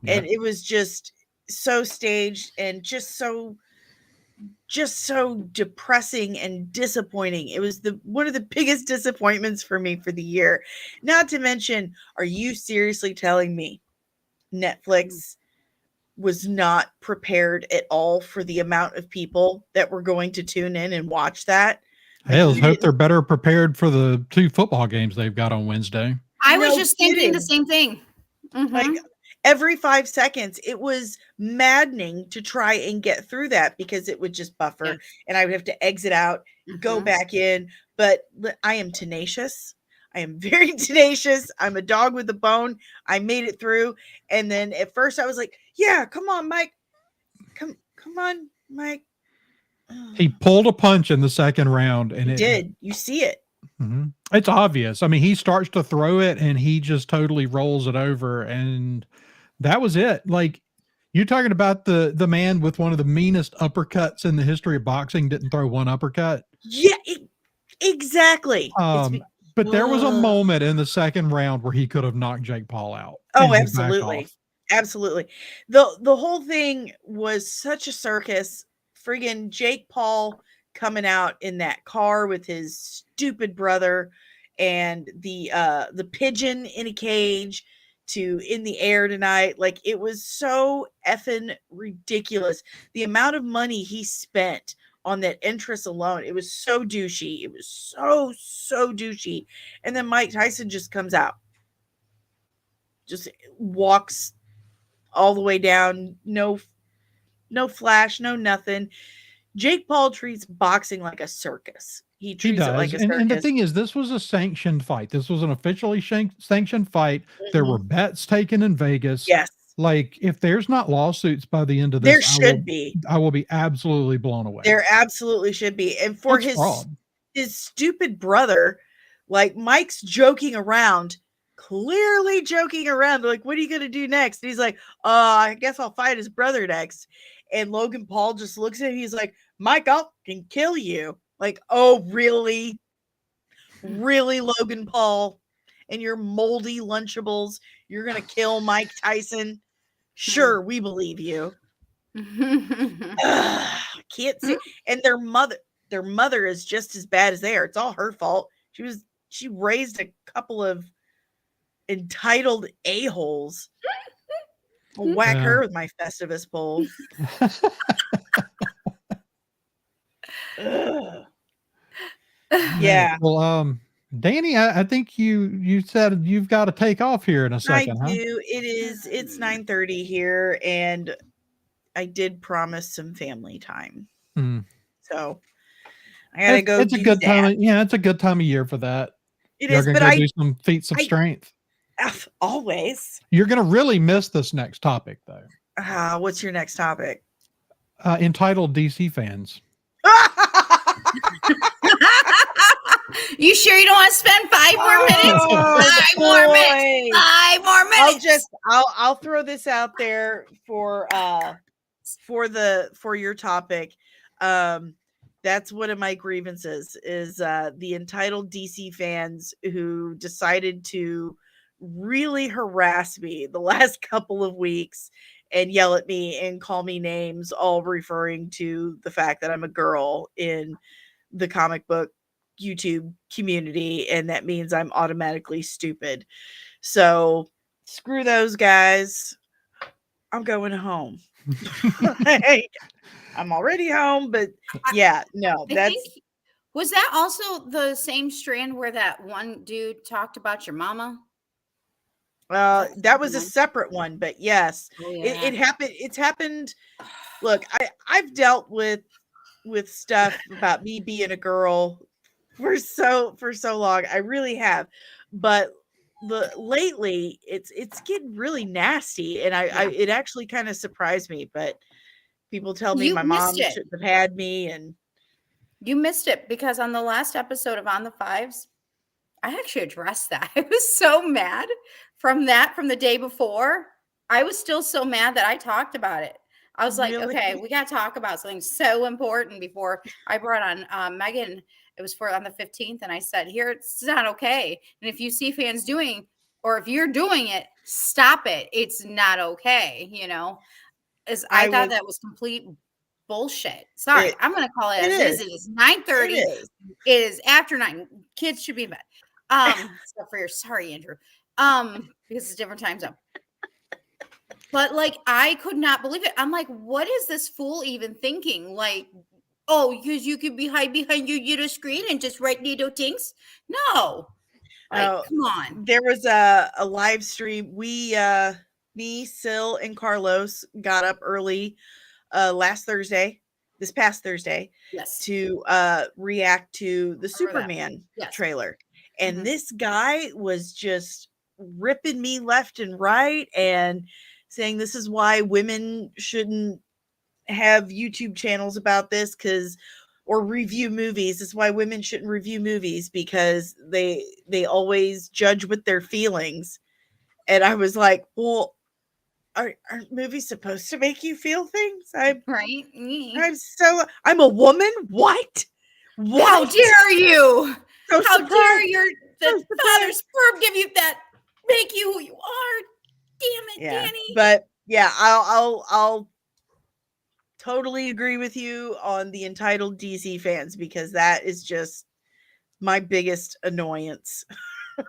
Yeah. And it was just so staged and just so just so depressing and disappointing. It was one of the biggest disappointments for me for the year. Not to mention, are you seriously telling me Netflix was not prepared at all for the amount of people that were going to tune in and watch that? Hey, Like, let's you hope they're didn't. better prepared for the 2 football games they've got on Wednesday. I was No just thinking the kidding. same thing. Like, every 5 seconds, it was maddening to try and get through that because it would just buffer, Yes. and I would have to exit out, go back in. But I am tenacious. I am very tenacious. I'm a dog with a bone. I made it through. And then at first I was like, yeah, come on, Mike. Come on, Mike. He pulled a punch in the second round, and He did. You see it. it's obvious. I mean, he starts to throw it, and he just totally rolls it over, and that was it. Like, you're talking about the man with one of the meanest uppercuts in the history of boxing didn't throw one uppercut. Yeah, exactly. But there was a moment in the second round where he could have knocked Jake Paul out, and Oh, he backed absolutely. off. Absolutely. The whole thing was such a circus. Friggin' Jake Paul coming out in that car with his stupid brother, and the pigeon in a cage to In the Air Tonight. Like, it was so effing ridiculous. The amount of money he spent on that entrance alone, it was so douchey. It was so douchey. And then Mike Tyson just comes out, just walks all the way down. No flash, no nothing. Jake Paul treats boxing like a circus. He He treats it does. like a And the circus. thing is, this was a sanctioned fight. This was an officially sanctioned fight. There were Mhm. bets taken in Vegas. Yes, Like, if there's not lawsuits by the end of there this, should be. I will be absolutely blown away. There absolutely should be. And for That's fraud. his stupid brother, like, Mike's joking around, clearly joking around. Like, what are you gonna do next? And he's like, I guess I'll fight his brother next. And Logan Paul just looks at him. He's like, Mike, I can kill you. Like, oh, really? Really, Logan Paul? And your moldy Lunchables, you're gonna kill Mike Tyson? Sure, we believe you. Can't see. And their mother is just as bad as they are. It's all her fault. She raised a couple of entitled a-holes. I'll whack Yeah. her with my Festivus pole. Ugh. Yeah, Well, Danny, I think you said you've got to take off here in a I second, huh? do. It's 9:30 here, and I did promise some family time. Mm. So I gotta go It's a do good time. that. Yeah, it's a good time of year for that. It You're is, gonna but go do some feats of I strength. always. You're gonna really miss this next topic, though. What's your next topic? Entitled DC fans. You sure you don't want to spend 5 more minutes? Oh, 5 more minutes. boy. 5 more minutes. I'll throw this out there for your topic. That's one of my grievances is the entitled DC fans who decided to really harass me the last couple of weeks and yell at me and call me names, all referring to the fact that I'm a girl in the comic book YouTube community, and that means I'm automatically stupid. So screw those guys. I'm going home. I'm already home, but yeah, no, Was that also the same strand where that one dude talked about your mama? That was a separate one, but yes, it happened. It's happened. Look, I've dealt with stuff about me being a girl for so long. I really have, but lately it's getting really nasty, and it actually kind of surprised me. But people tell me my mom shouldn't have had me, and you missed it because on the last episode of On the Fives, I actually addressed that. I was so mad from the day before. I was still so mad that I talked about it. I was like, really? okay, we got to talk about something so important before I brought on Megan. It was on the 15th. And I said, here, it's not okay. And if you see fans doing, or if you're doing it, stop it. It's not okay. I thought that was complete bullshit. Sorry, I'm going to call it as it is. It is 9:30. It is after 9. Kids should be in bed. Except for sorry, Andrew. Because it's a different time zone. But like, I could not believe it. I'm like, what is this fool even thinking? Like, oh, because you could be hide behind your screen and just write little things. No, like, come on. There was a live stream. Me, Sil, and Carlos got up early this past Thursday, yes, to react to the Superman trailer. And this guy was just ripping me left and right and saying this is why women shouldn't have YouTube channels about this or review movies. This is why women shouldn't review movies because they always judge with their feelings. And I was like, well, aren't movies supposed to make you feel things? I'm a woman. What? How dare you? So how dare the father's sperm give you that, make you who you are? Damn it, Danny. But yeah, I'll totally agree with you on the entitled DC fans because that is just my biggest annoyance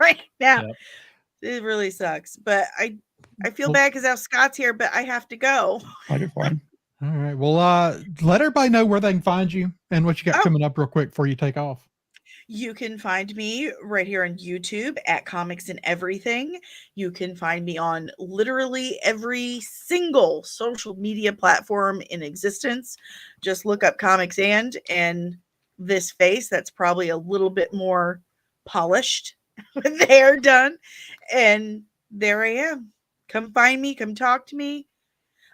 right now. Yep. It really sucks, but I feel bad because now Scott's here, but I have to go. Oh, you're fine. All right. Well, let everybody know where they can find you and what you got coming up real quick before you take off. You can find me right here on YouTube at Comics and Everything. You can find me on literally every single social media platform in existence. Just look up Comics and this face that's probably a little bit more polished with the hair done. And there I am. Come find me. Come talk to me.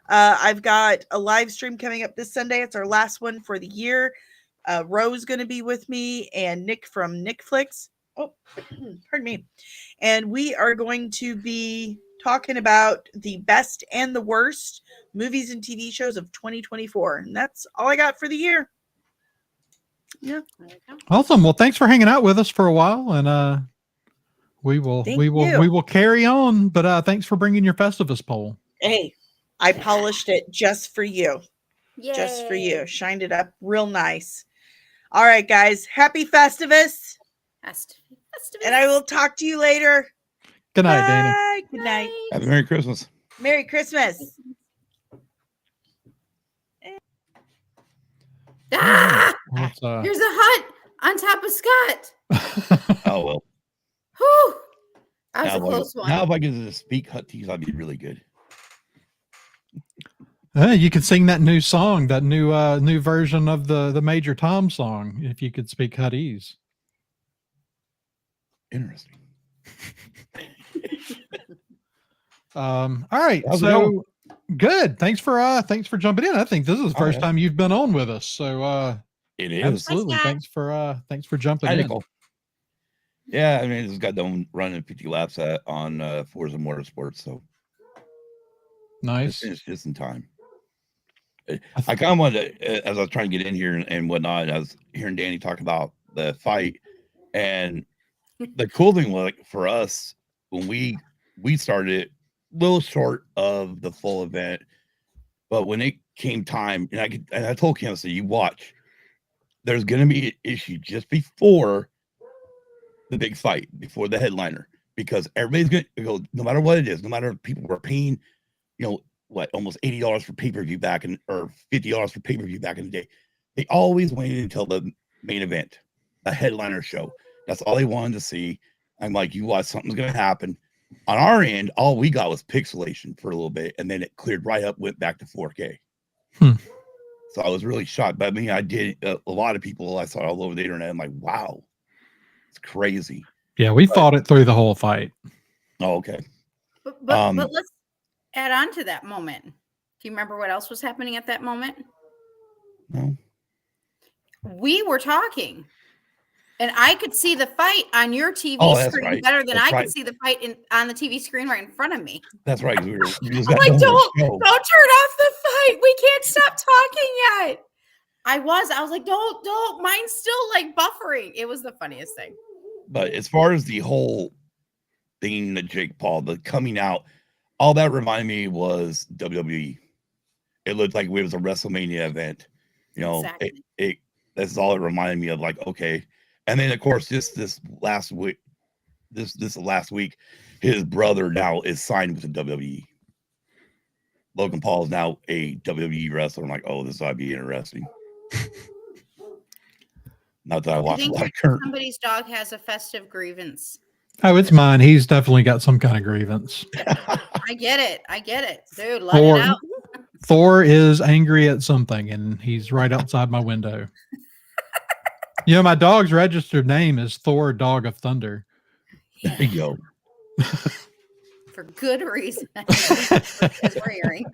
I've got a live stream coming up this Sunday. It's our last one for the year. Rose going to be with me and Nick from Nickflix. Oh, pardon me. And we are going to be talking about the best and the worst movies and TV shows of 2024. And that's all I got for the year. Yeah. Awesome. Well, thanks for hanging out with us for a while. And we will carry on. But thanks for bringing your Festivus poll. Hey, I polished it just for you. Yay. Just for you. Shined it up real nice. All right, guys. Happy Festivus. And I will talk to you later. Good night, Danny. Good night. Have a Merry Christmas. Merry Christmas. Here's a hut on top of Scott. Oh, well. Whew. That was a close one. Now if I get to speak hut teas, I'd be really good. You could sing that new song, that new version of the Major Tom song, if you could speak Huttese. Interesting. All right. So good. Thanks for jumping in. I think this is the first time you've been on with us. So it is. Absolutely. Thanks for jumping in. Yeah, I mean, I just got done running 50 laps on Forza Motorsports, so nice. It's just in time. I kind of wanted to, as I was trying to get in here and whatnot, I was hearing Danny talk about the fight, and the cool thing was, like, for us, when we started it, a little short of the full event, but when it came time, and I told Kim, I said, you watch, there's going to be an issue just before the big fight, before the headliner, because everybody's going to go, no matter what it is, no matter if people were paying, almost $80 for pay-per-view or $50 for pay-per-view back in the day. They always waited until the main event, a headliner show. That's all they wanted to see. I'm like, you watch, something's going to happen. On our end, all we got was pixelation for a little bit, and then it cleared right up, went back to 4K. So I was really shocked. But I mean, I did a lot of people I saw all over the internet. I'm like, wow, it's crazy. Yeah, we fought it through the whole fight. Oh, okay. But let's add on to that moment. Do you remember what else was happening at that moment? No. We were talking, and I could see the fight on your TV screen better than could see the fight on the TV screen right in front of me. That's right. I'm like, don't turn off the fight. We can't stop talking yet. I was like, don't. Mine's still like buffering. It was the funniest thing. But as far as the whole thing that Jake Paul, the coming out, all that reminded me was WWE. It looked like it was a WrestleMania event. You know, Exactly. that's all it reminded me of. Like, okay, and then of course this last week, this last week, his brother now is signed with the WWE. Logan Paul is now a WWE wrestler. I'm like, oh, this ought to be interesting. Not that I I watch a think lot of current. somebody's dog has a festive grievance. Oh, it's mine. He's definitely got some kind of grievance. I get it, dude. Let it out. Thor is angry at something, and he's right outside my window. You know, my dog's registered name is Thor, Dog of Thunder. There you go. For good reason. For hearing.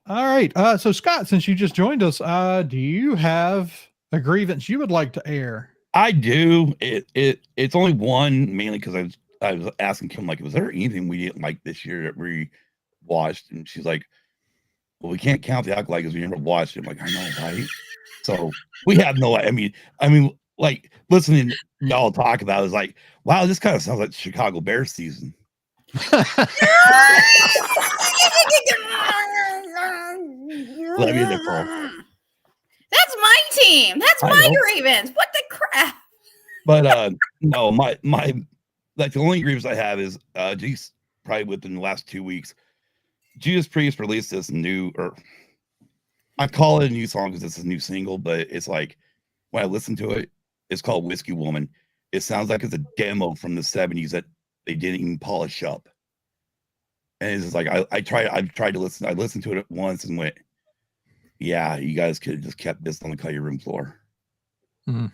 All right. So Scott, since you just joined us, do you have a grievance you would like to air? I do. It's only one, mainly because I was asking Kim, like, was there anything we didn't like this year that we watched? And she's like, well, we can't count the alcohol because we never watched it. I'm like, I know, right? So we have no. I mean, like listening to y'all talk about it is like, wow, this kind of sounds like Chicago Bears season. Love you, Nicole. That's my team. That's I my know. grievance. What the crap? But no, my like the only grievance I have is geez, probably within the last 2 weeks, Judas Priest released this new, or I call it a new song because it's a new single, but it's like when I listen to it, it's called Whiskey Woman. It sounds like it's a demo from the 70s that they didn't even polish up. And it's just like I've tried to listen. I listened to it once and went, yeah, you guys could have just kept this on the cutting room floor. Mhm.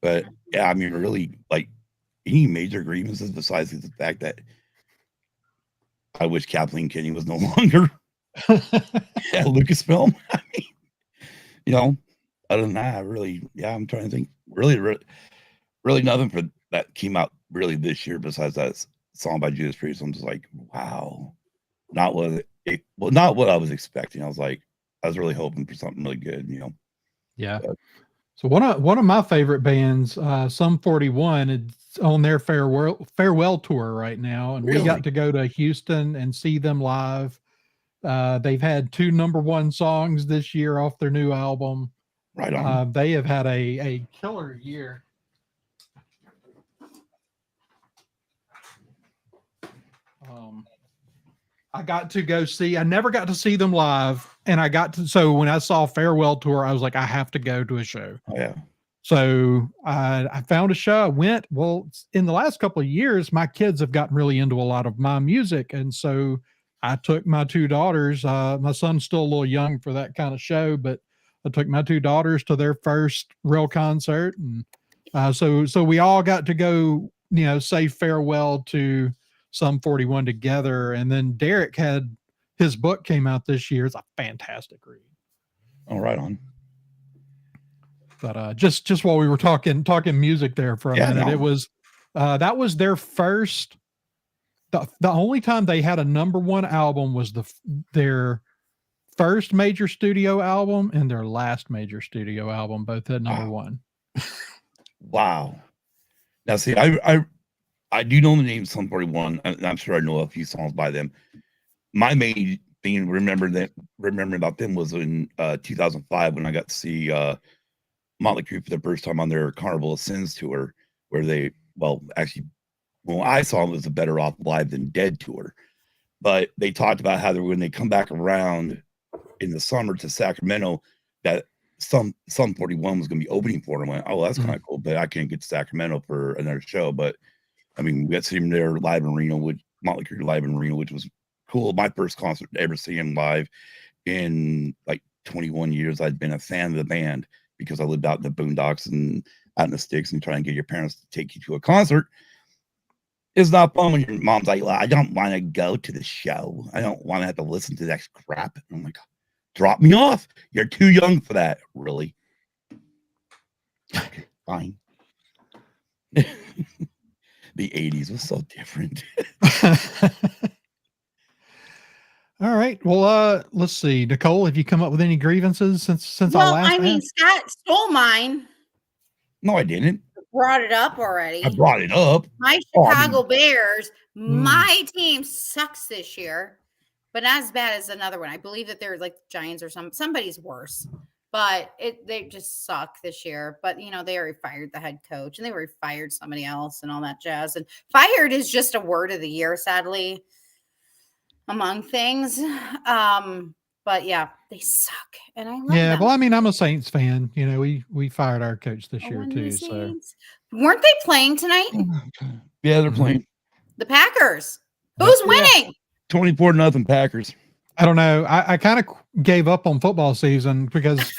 But yeah, I mean, really, like any major grievances besides the fact that I wish Kathleen Kennedy was no longer at Lucasfilm. I mean, you know, other than that, I'm trying to think. Really nothing for that came out really this year besides that song by Judas Priest. I'm just like, wow, not what I was expecting. I was really hoping for something really good, you know. Yeah. So one of my favorite bands, Sum 41, it's on their farewell tour right now, and we Really? got to go to Houston and see them live. They've had 2 #1 songs this year off their new album. Right on. They have had a killer year. I got to go see. I never got to see them live, and so when I saw farewell tour, I was like, I have to go to a show. Oh yeah. So I found a show. I went. Well, in the last couple of years, my kids have gotten really into a lot of my music, and so I took my 2 daughters. My son's still a little young for that kind of show, but I took my 2 daughters to their first real concert, and so we all got to go, say farewell to Sum 41 together. And then Derek had his book came out this year. It's a fantastic read. Oh, right on. But just while we were talking music there for a minute, it was that was their first. The only time they had a #1 album was their first major studio album and their last major studio album. Both had #1. Wow. Now, see, I do know the name Sum 41, and I'm sure I know a few songs by them. My main thing remembering about them was in 2005 when I got to see Motley Crue for the first time on their Carnival of Sins tour, where actually, when I saw them, it was a Better Off Live Than Dead tour. But they talked about how when they come back around in the summer to Sacramento, that Sum 41 was going to be opening for them. I went, oh, that's kind of cool, but I can't get to Sacramento for another show. But I mean, we got to see him there live in Reno, with Motley Crue live in Reno, which was cool. My first concert to ever see him live in like 21 years. I'd been a fan of the band because I lived out in the boondocks and out in the sticks, and trying to get your parents to take you to a concert. It's not fun when your mom's like, well, I don't want to go to the show. I don't want to have to listen to that crap. And I'm like, drop me off. You're too young for that. Really? Okay, fine. The 80s was so different. All right. Well, let's see. Nicole, have you come up with any grievances since I last asked? Scott stole mine. No, I didn't. Brought it up already. I brought it up. My Chicago Bears, my team sucks this year. but not as bad as another one. I believe that they're like the Giants or somebody's worse. But they just suck this year. But they already fired the head coach and they already fired somebody else and all that jazz. And fired is just a word of the year, sadly, among things. But yeah, they suck. And I love them. Well, I mean, I'm a Saints fan. We fired our coach this year When the too. So Saints- Weren't they playing tonight? Yeah, they're playing The Packers. Who's winning? 24-0 Packers. I don't know. I kind of gave up on football season because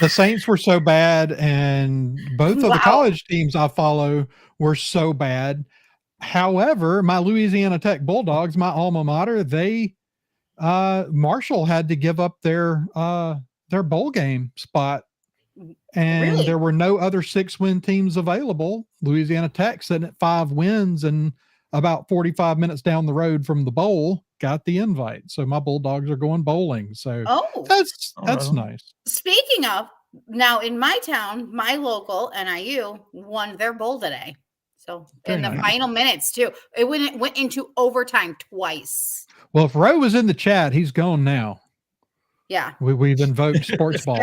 the Saints were so bad, and both of the Wow. college teams I follow were so bad. However, my Louisiana Tech Bulldogs, my alma mater, they Marshall had to give up their bowl game spot, and Really? there were no other 6-win teams available. Louisiana Tech sitting at 5 wins and about 45 minutes down the road from the bowl got the invite. So my Bulldogs are going bowling. So that's nice. Speaking of, now in my town, my local NIU won their bowl today. So in the final minutes too, it went into overtime twice. Well, if Roe was in the chat, he's gone now. Yeah, we've invoked sports ball.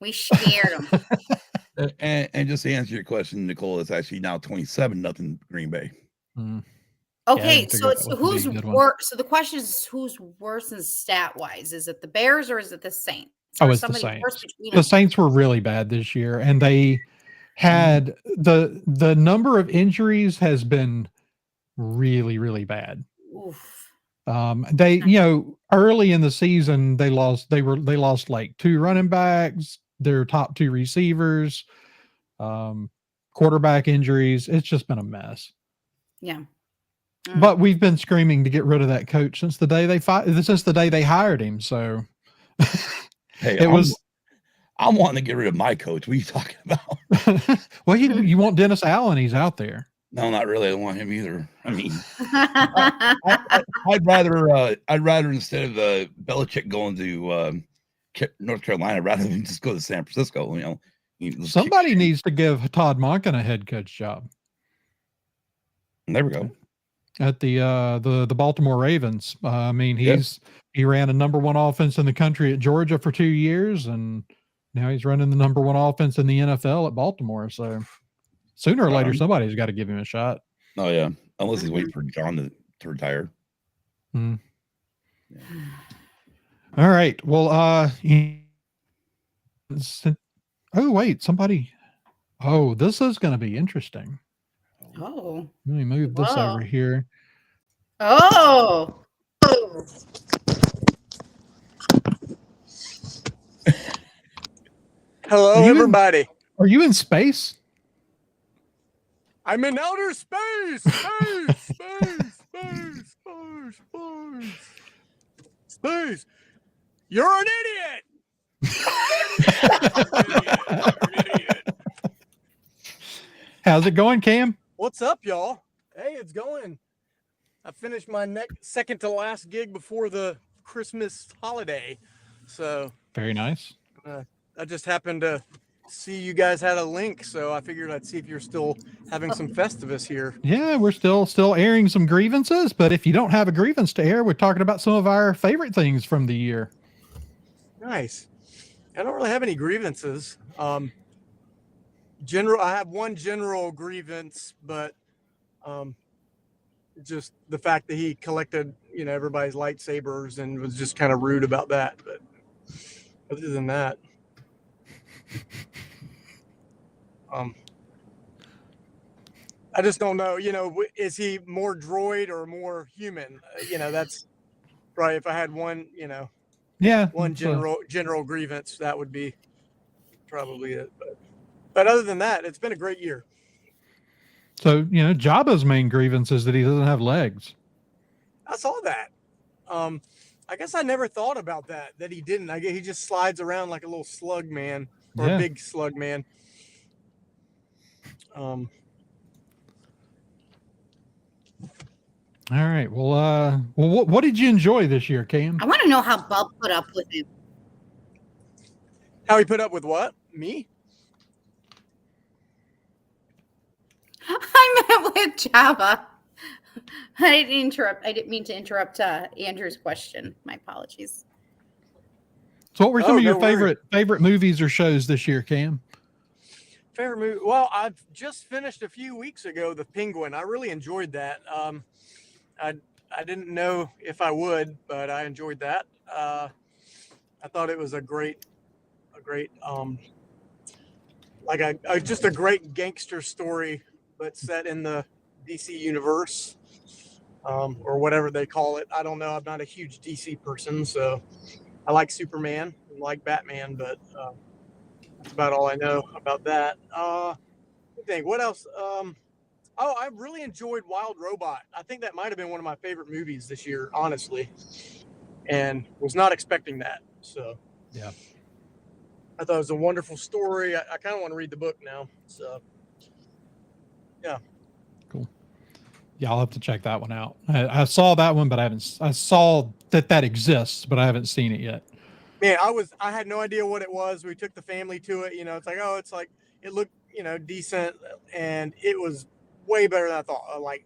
We scared him. And just to answer your question, Nicole, it's actually now 27-0 Green Bay. Okay, so it's who's worse? So the question is, who's worse in stat wise? Is it the Bears or is it the Saints? It's the Saints. The Saints were really bad this year, and they had the number of injuries has been really, really bad. Oof. They early in the season they lost like 2 running backs, their top 2 receivers, quarterback injuries. It's just been a mess. Yeah. But we've been screaming to get rid of that coach since the day they hired him. So hey, I'm wanting to get rid of my coach. What are you talking about? Well, you want Dennis Allen? He's out there. No, not really. I don't want him either. I mean, I'd rather instead of Belichick going to North Carolina, rather than just go to San Francisco. Somebody needs to give Todd Monken a head coach job. There we go. At the Baltimore Ravens. I mean, he ran a number 1 offense in the country at Georgia for 2 years, and now he's running the number 1 offense in the NFL at Baltimore. So sooner or later, somebody's got to give him a shot. Oh yeah, unless he's waiting for John to retire. Yeah. All right. Well, oh wait, somebody. Oh, this is going to be interesting. Oh, let me move this over here. Oh. Hello, everybody. Are you in space? I'm in outer space. Space. You're an idiot. How's it going, Cam? What's up, y'all? Hey, it's going. I finished my second to last gig before the Christmas holiday. So very nice. I just happened to see you guys had a link, so I figured I'd see if you're still having some Festivus here. Yeah, we're still airing some grievances, but if you don't have a grievance to air, we're talking about some of our favorite things from the year. Nice. I don't really have any grievances. I have one general grievance, but just the fact that he collected, everybody's lightsabers and was just kind of rude about that. But other than that, I just don't know, is he more droid or more human? That's probably, if I had one, one general grievance, that would be probably it. But other than that, it's been a great year. So, Jabba's main grievance is that he doesn't have legs. I saw that. I guess I never thought about that he didn't. I guess he just slides around like a little slug man or a big slug man. All right. Well, what did you enjoy this year, Cam? I want to know how Bub put up with him. How he put up with what? Me? I met with Java. I didn't interrupt. I didn't mean to interrupt Andrew's question. My apologies. So what were some of your no worries. favorite movies or shows this year, Cam? Favorite movie? Well, I've just finished a few weeks ago The Penguin. I really enjoyed that. I didn't know if I would, but I enjoyed that. I thought it was a great like just a great gangster story, but set in the DC universe, or whatever they call it. I don't know. I'm not a huge DC person, so I like Superman and like Batman, but that's about all I know about that. I think what else? I really enjoyed Wild Robot. I think that might have been one of my favorite movies this year, honestly, and was not expecting that. So Yeah. I thought it was a wonderful story. I kind of want to read the book now. So yeah. Cool. Yeah, I'll have to check that one out. I saw that one, but I saw that exists, but I haven't seen it yet. Man, I had no idea what it was. We took the family to it. It's like, oh, it's like, it looked, decent, and it was way better than I thought. Like,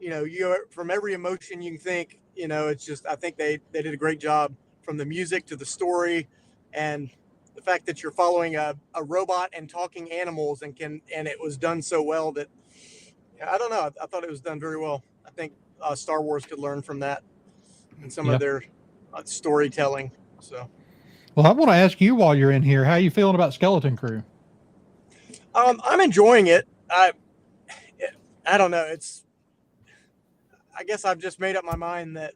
you from every emotion you can think, it's just, I think they did a great job from the music to the story, and the fact that you're following a robot and talking animals and it was done so well that, I don't know. I thought it was done very well. I think Star Wars could learn from that and some of their storytelling. So, well, I want to ask you while you're in here, how are you feeling about Skeleton Crew? I'm enjoying it. I don't know. I guess I've just made up my mind that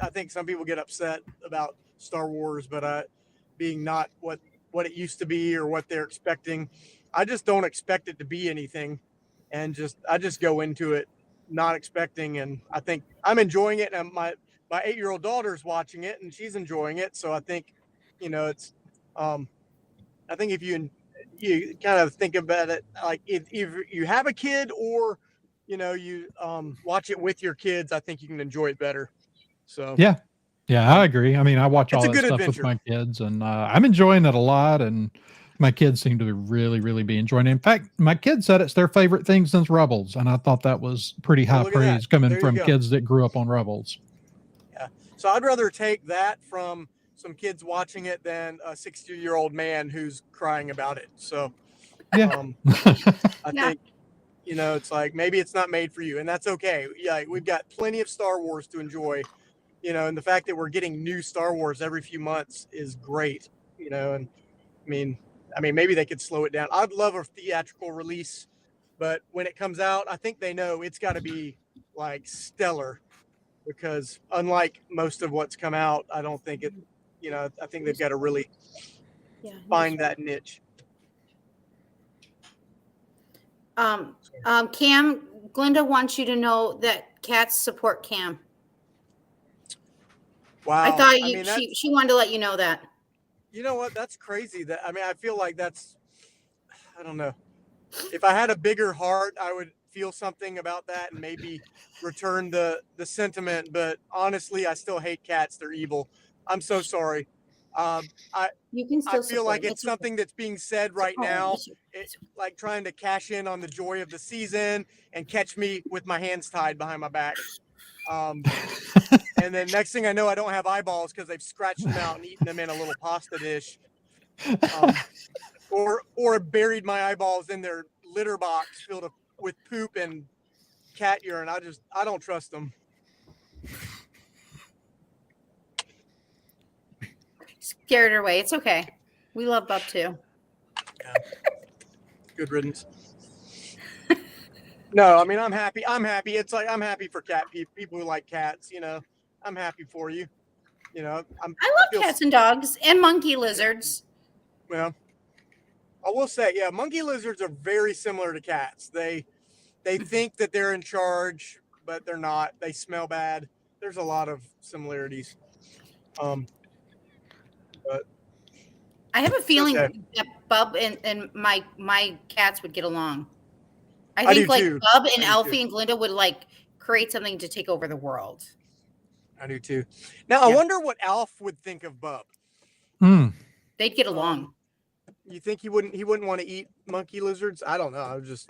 I think some people get upset about Star Wars, but being not what it used to be or what they're expecting. I just don't expect it to be anything, and I just go into it not expecting, and I think I'm enjoying it. And my 8-year-old daughter's watching it, and she's enjoying it. So I think, it's, I think if you kind of think about it, like if you have a kid or, you watch it with your kids, I think you can enjoy it better. So yeah, I agree. I mean, I watch all it's a that good stuff adventure. with my kids, and I'm enjoying it a lot. And my kids seem to really, really be enjoying it. In fact, my kids said it's their favorite thing since Rebels, and I thought that was pretty high look at praise that. coming There you from go. kids that grew up on Rebels. Yeah. So I'd rather take that from some kids watching it than a 60-year-old man who's crying about it. So Yeah. I think, it's like, maybe it's not made for you, and that's okay. Yeah, we've got plenty of Star Wars to enjoy, and the fact that we're getting new Star Wars every few months is great, and I mean, maybe they could slow it down. I'd love a theatrical release, but when it comes out, I think they know it's got to be like stellar, because unlike most of what's come out, I don't think it, I think they've got to really find that niche. Cam, Glinda wants you to know that cats support Cam. Wow. I thought she wanted to let you know that. You know what? That's crazy. I feel like I don't know. If I had a bigger heart, I would feel something about that and maybe return the sentiment. But honestly, I still hate cats. They're evil. I'm so sorry. You can still I feel like it's okay. something that's being said right now, like trying to cash in on the joy of the season and catch me with my hands tied behind my back. And then next thing I know, I don't have eyeballs because they've scratched them out and eaten them in a little pasta dish, or buried my eyeballs in their litter box filled with poop and cat urine. I don't trust them. Scared her away. It's okay. We love Bub too. Yeah. Good riddance. No, I mean, I'm happy. It's like, I'm happy for people who like cats, I'm happy for you. I love cats and dogs and monkey lizards. Well, I will say, yeah, monkey lizards are very similar to cats. They think that they're in charge, but they're not. They smell bad. There's a lot of similarities. But I have a feeling that Bub and my cats would get along. I think like too. Bub and Alfie and Glinda would like create something to take over the world. I do too. Now I wonder what Alf would think of Bub. They'd get along. You think he wouldn't want to eat monkey lizards? I don't know. I was just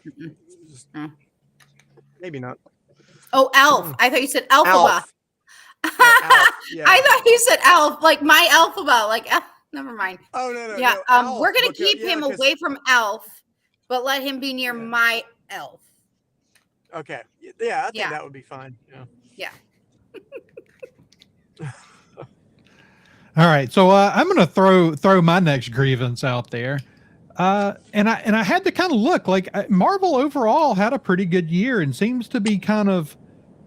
maybe not. Oh, Elf. I thought you said Alphaba. Alf. No, Alf. Yeah. I thought you said Elf, like my Alphaba. Like, never mind. Oh no. Yeah, No, Alf, we're gonna because, keep him away from Elf, but let him be near my Elf. Okay. Yeah, I think Yeah. that would be fine. Yeah. All right, so I'm going to throw my next grievance out there, and I had to kind of look like Marvel overall had a pretty good year and seems to be kind of,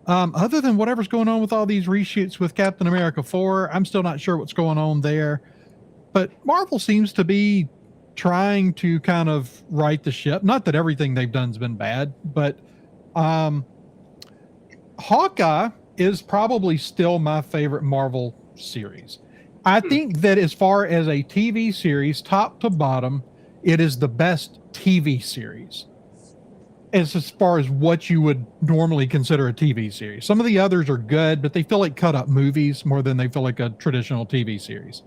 other than whatever's going on with all these reshoots with Captain America 4, I'm still not sure what's going on there, but Marvel seems to be trying to kind of right the ship. Not that everything they've done's been bad, but Hawkeye is probably still my favorite Marvel series. I think that as far as a TV series, top to bottom, it is the best TV series. As far as what you would normally consider a TV series. Some of the others are good, but they feel like cut up movies more than they feel like a traditional TV series.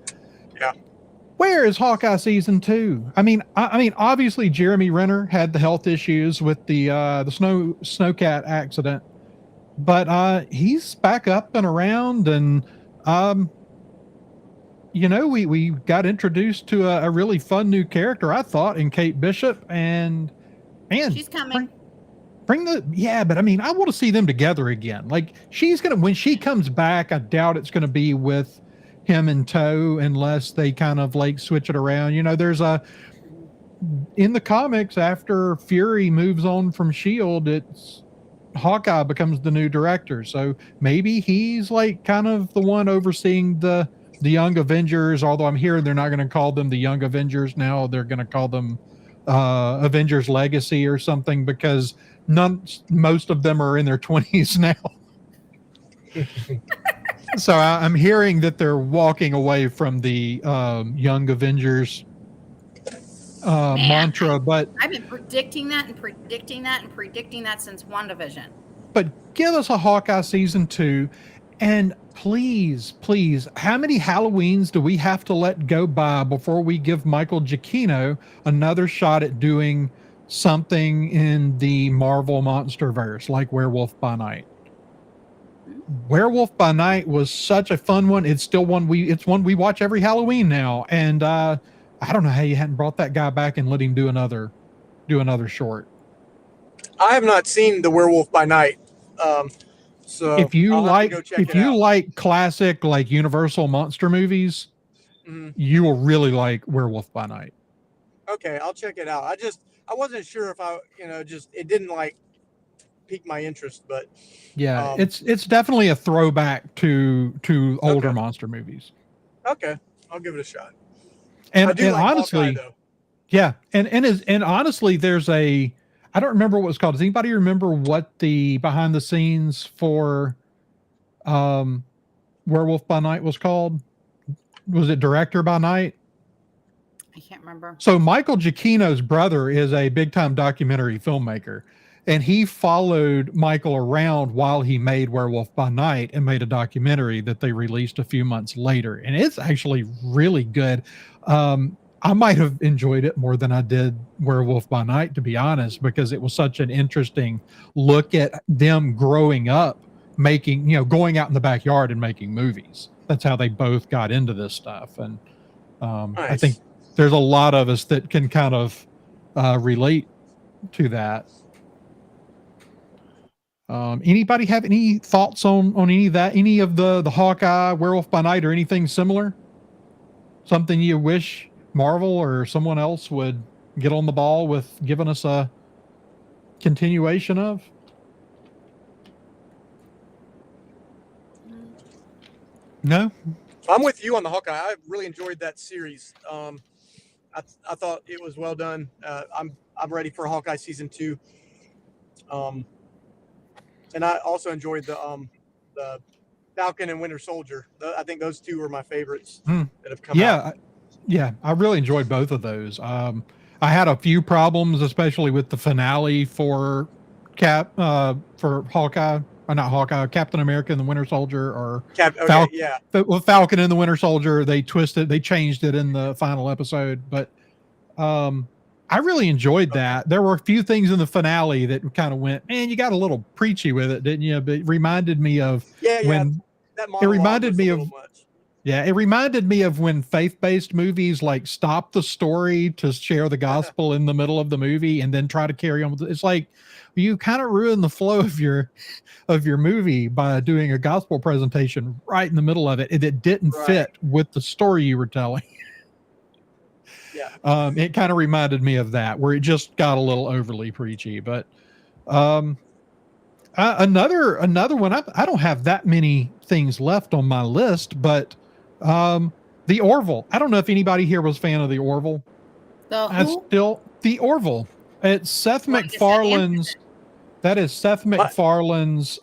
Yeah. Where is Hawkeye season 2? I mean, obviously Jeremy Renner had the health issues with the snowcat accident, but he's back up and around, and we got introduced to a really fun new character, I thought, in Kate Bishop, and she's coming. But I mean, I want to see them together again. Like, when she comes back, I doubt it's gonna be with him in tow unless they kind of like switch it around. There's in the comics, after Fury moves on from S.H.I.E.L.D., it's Hawkeye becomes the new director. So maybe he's like kind of the one overseeing the Young Avengers, although I'm hearing they're not going to call them the Young Avengers now. They're going to call them Avengers Legacy or something, because most of them are in their 20s now. So I'm hearing that they're walking away from the Young Avengers mantra, but I've been predicting that since WandaVision. But give us a Hawkeye season 2, and please, how many Halloweens do we have to let go by before we give Michael Giacchino another shot at doing something in the Marvel Monsterverse, like Werewolf by Night? Werewolf by Night was such a fun one. It's still one we watch every Halloween now, and I don't know how you hadn't brought that guy back and let him do another short. I have not seen the Werewolf by Night, so if you I'll like have to go check it out. like classic like Universal monster movies, you will really like Werewolf by Night. Okay, I'll check it out. I wasn't sure if it didn't like pique my interest, but yeah, it's definitely a throwback to older monster movies. Okay, I'll give it a shot. And I do like honestly, Hawkeye, though. Yeah, and honestly, there's I don't remember what it was called. Does anybody remember what the behind the scenes for Werewolf by Night was called? Was it Director by Night? I can't remember. So Michael Giacchino's brother is a big time documentary filmmaker, and he followed Michael around while he made Werewolf by Night and made a documentary that they released a few months later. And it's actually really good. I might have enjoyed it more than I did Werewolf by Night, to be honest, because it was such an interesting look at them growing up, making, going out in the backyard and making movies. That's how they both got into this stuff. And Nice. I think there's a lot of us that can kind of relate to that. Anybody have any thoughts on any of that? Any of the Hawkeye, Werewolf by Night, or anything similar? Something you wish Marvel or someone else would get on the ball with giving us a continuation of? No? I'm with you on the Hawkeye. I really enjoyed that series. I thought it was well done. I'm ready for Hawkeye season 2. And I also enjoyed the Falcon and Winter Soldier. I think those two were my favorites that have come out. Yeah, I really enjoyed both of those. I had a few problems, especially with the finale for Hawkeye, or not Hawkeye, Captain America and the Winter Soldier, or with Falcon and the Winter Soldier. They changed it in the final episode. But I really enjoyed that. There were a few things in the finale that kind of went, man, you got a little preachy with it, didn't you? But it reminded me of when that it reminded was me a of little much. yeah, it reminded me of when faith-based movies like stop the story to share the gospel in the middle of the movie and then try to carry on with it. It's like you kind of ruin the flow of your movie by doing a gospel presentation right in the middle of it. It didn't fit with the story you were telling. Yeah. It kind of reminded me of that, where it just got a little overly preachy. But another one, I don't have that many things left on my list, but the Orville. I don't know if anybody here was a fan of the Orville. The Orville. It's Seth MacFarlane's. That is Seth MacFarlane's.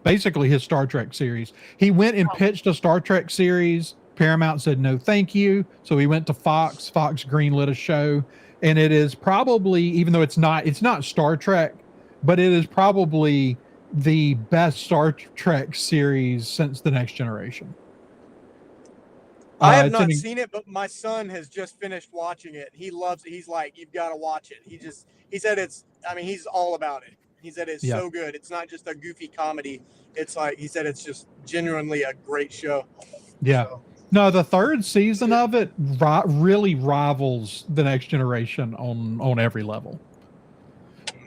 Basically his Star Trek series. He went and pitched a Star Trek series. Paramount said no thank you, so he went to Fox. Fox greenlit a show, and it is probably, even though it's not Star Trek, but it is probably the best Star Trek series since The Next Generation. I have not seen it, but my son has just finished watching it. He loves it. He's like, you've got to watch it. He said he's all about it. He said it's so good. It's not just a goofy comedy. It's like, he said it's just genuinely a great show. Yeah. So. No, the third season of it really rivals The Next Generation on every level.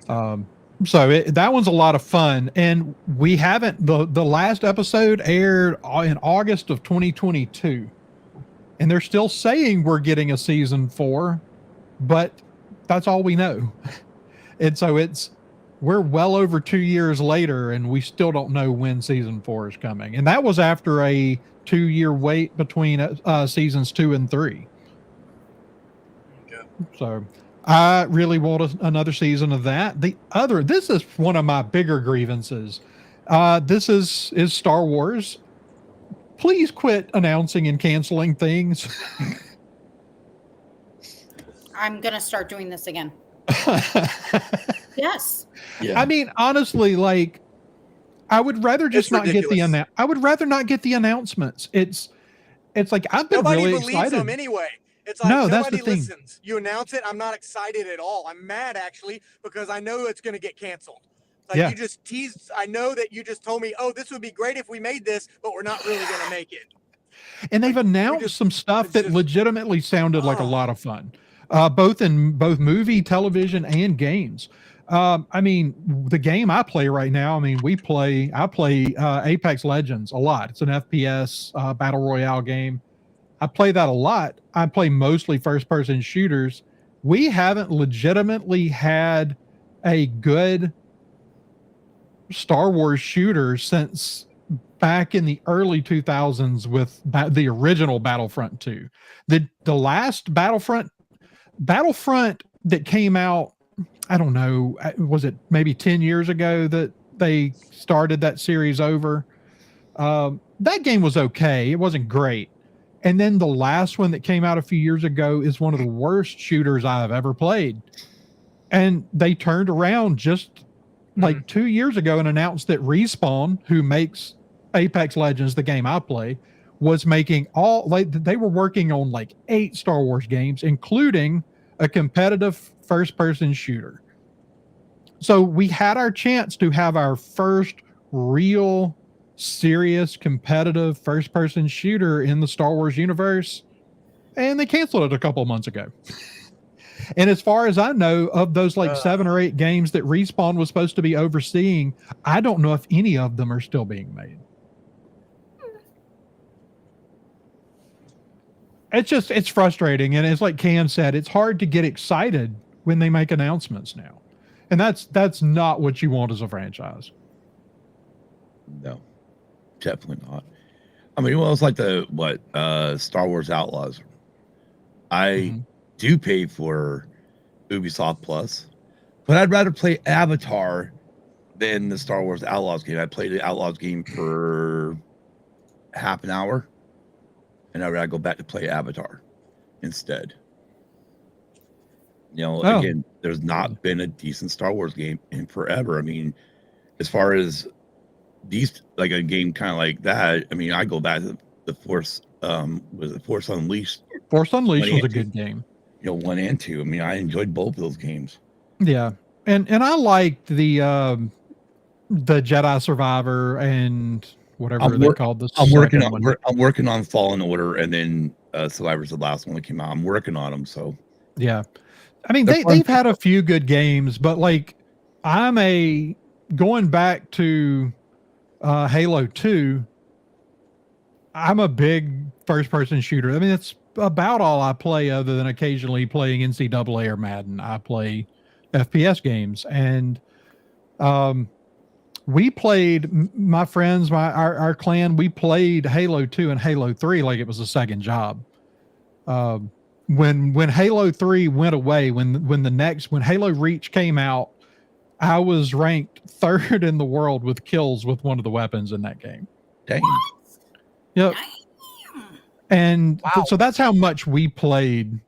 So that one's a lot of fun. And we haven't, the last episode aired in August of 2022. And they're still saying we're getting a season 4, but that's all we know. And so we're well over 2 years later, and we still don't know when season 4 is coming. And that was after a 2-year wait between seasons 2 and 3. Okay. So I really want another season of that. This is one of my bigger grievances. This is Star Wars. Please quit announcing and canceling things. I'm going to start doing this again. Yes. Yeah. I mean, honestly, like, I would rather just not get I would rather not get the announcements. It's like, I've been really excited. Nobody believes them anyway. It's like, nobody listens. You announce it, I'm not excited at all. I'm mad, actually, because I know it's going to get canceled. Like, you just teased. I know that you just told me, oh, this would be great if we made this, but we're not really going to make it. And they've announced some stuff that legitimately sounded like a lot of fun, both movie, television, and games. I mean, the game I play right now, I mean, I play Apex Legends a lot. It's an FPS battle royale game. I play that a lot. I play mostly first-person shooters. We haven't legitimately had a good Star Wars shooter since back in the early 2000s with the original Battlefront 2. The last Battlefront that came out, I don't know, was it maybe 10 years ago that they started that series over? That game was okay. It wasn't great. And then the last one that came out a few years ago is one of the worst shooters I've ever played. And they turned around just like 2 years ago and announced that Respawn, who makes Apex Legends, the game I play, was making they were working on like 8 Star Wars games, including a competitive first-person shooter. So we had our chance to have our first real, serious, competitive first-person shooter in the Star Wars universe, and they canceled it a couple of months ago. And as far as I know, of those like 7 or 8 games that Respawn was supposed to be overseeing, I don't know if any of them are still being made. It's frustrating. And it's like Cam said, it's hard to get excited when they make announcements now. And that's not what you want as a franchise. No, definitely not. I mean, well, it's like Star Wars Outlaws. I do pay for Ubisoft Plus, but I'd rather play Avatar than the Star Wars Outlaws game. I played the Outlaws game for half an hour, and I'd rather go back to play Avatar instead. You know, again, there's not been a decent Star Wars game in forever. I mean, as far as these, like a game kind of like that, I mean, I go back to the Force, was it Force Unleashed? Force Unleashed was a good game. 1 and 2. I mean, I enjoyed both of those games. Yeah, and I liked the Jedi Survivor and whatever they called the second one. I'm working on Fallen Order, and then Survivor's the last one that came out. I'm working on them, so yeah. I mean, they've had a few good games, but like going back to Halo 2, I'm a big first person shooter. I mean, it's about all I play other than occasionally playing NCAA or Madden. I play FPS games, and we played, my friends, our clan, we played Halo 2 and Halo 3 like it was a second job. When Halo 3 went away, when Halo Reach came out, I was ranked 3rd in the world with kills with one of the weapons in that game. dang. Yep. And so that's how much we played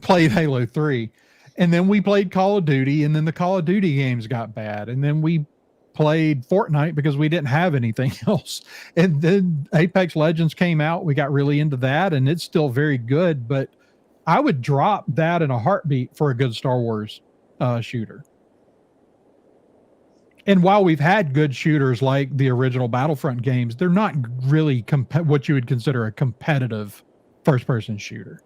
Halo 3. And then we played Call of Duty, and then the Call of Duty games got bad. And then we played Fortnite because we didn't have anything else. And then Apex Legends came out. We got really into that, and it's still very good, but I would drop that in a heartbeat for a good Star Wars shooter. And while we've had good shooters like the original Battlefront games, they're not really what you would consider a competitive first-person shooter.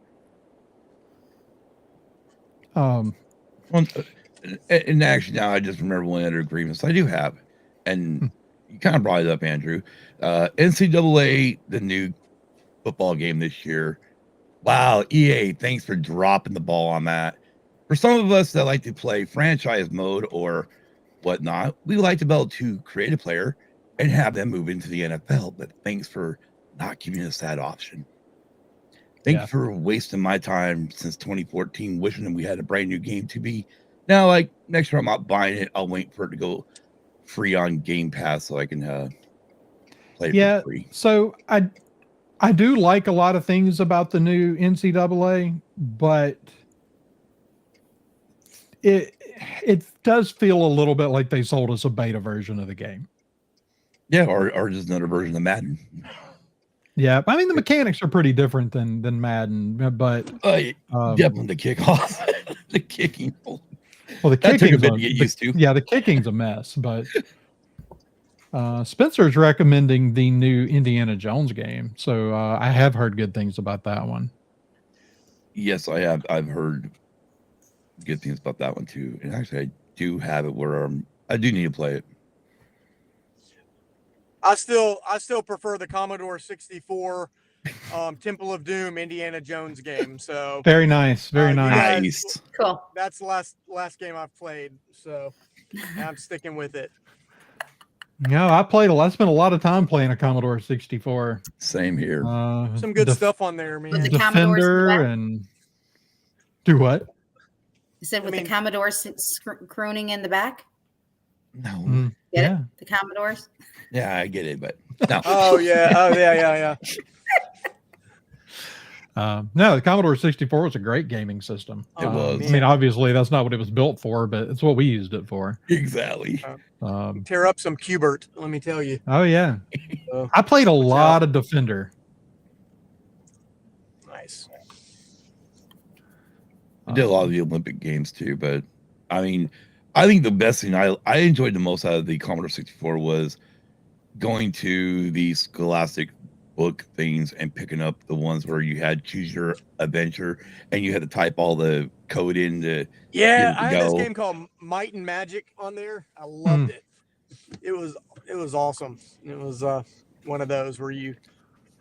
And actually, now I just remember one other grievance I do have, and you kind of brought it up, Andrew. NCAA, the new football game this year. Wow, EA, thanks for dropping the ball on that. For some of us that like to play franchise mode or whatnot, we like to be able to create a player and have them move into the NFL. But thanks for not giving us that option. Thank you for wasting my time since 2014, wishing that we had a brand new game to be. Now, like next year, I'm not buying it. I'll wait for it to go free on Game Pass so I can play it for free. So I do like a lot of things about the new NCAA, but it does feel a little bit like they sold us a beta version of the game. Yeah, or just another version of Madden. Yeah, I mean the mechanics are pretty different than Madden, but definitely the kickoff, the kicking. Well, the that took a kicking's bit to get used to. Yeah, the kicking's a mess, but Spencer's recommending the new Indiana Jones game, so I have heard good things about that one. Yes, I have. I've heard good things about that one too, and actually, I do have it where I do need to play it. I still prefer the Commodore 64 Temple of Doom Indiana Jones game. So very nice, very nice. Nice. Cool. That's the last game I've played, so I'm sticking with it. No, I spent a lot of time playing a Commodore 64. Same here. Some good stuff on there, man. The Commodore and do what? You said with the Commodores crooning in the back? No. Get it? The Commodores? Yeah, I get it, but no. Oh yeah. No, the Commodore 64 was a great gaming system. It was. I mean, obviously, that's not what it was built for, but it's what we used it for. Exactly. Tear up some Qbert, let me tell you. Oh, yeah. I played a lot of Defender. Nice. I did a lot of the Olympic games too, but I mean, I think the best thing I enjoyed the most out of the Commodore 64 was going to the Scholastic book things and picking up the ones where you had choose your adventure and you had to type all the code in to I had this game called Might and Magic on there. I loved it. It was awesome. It was one of those where you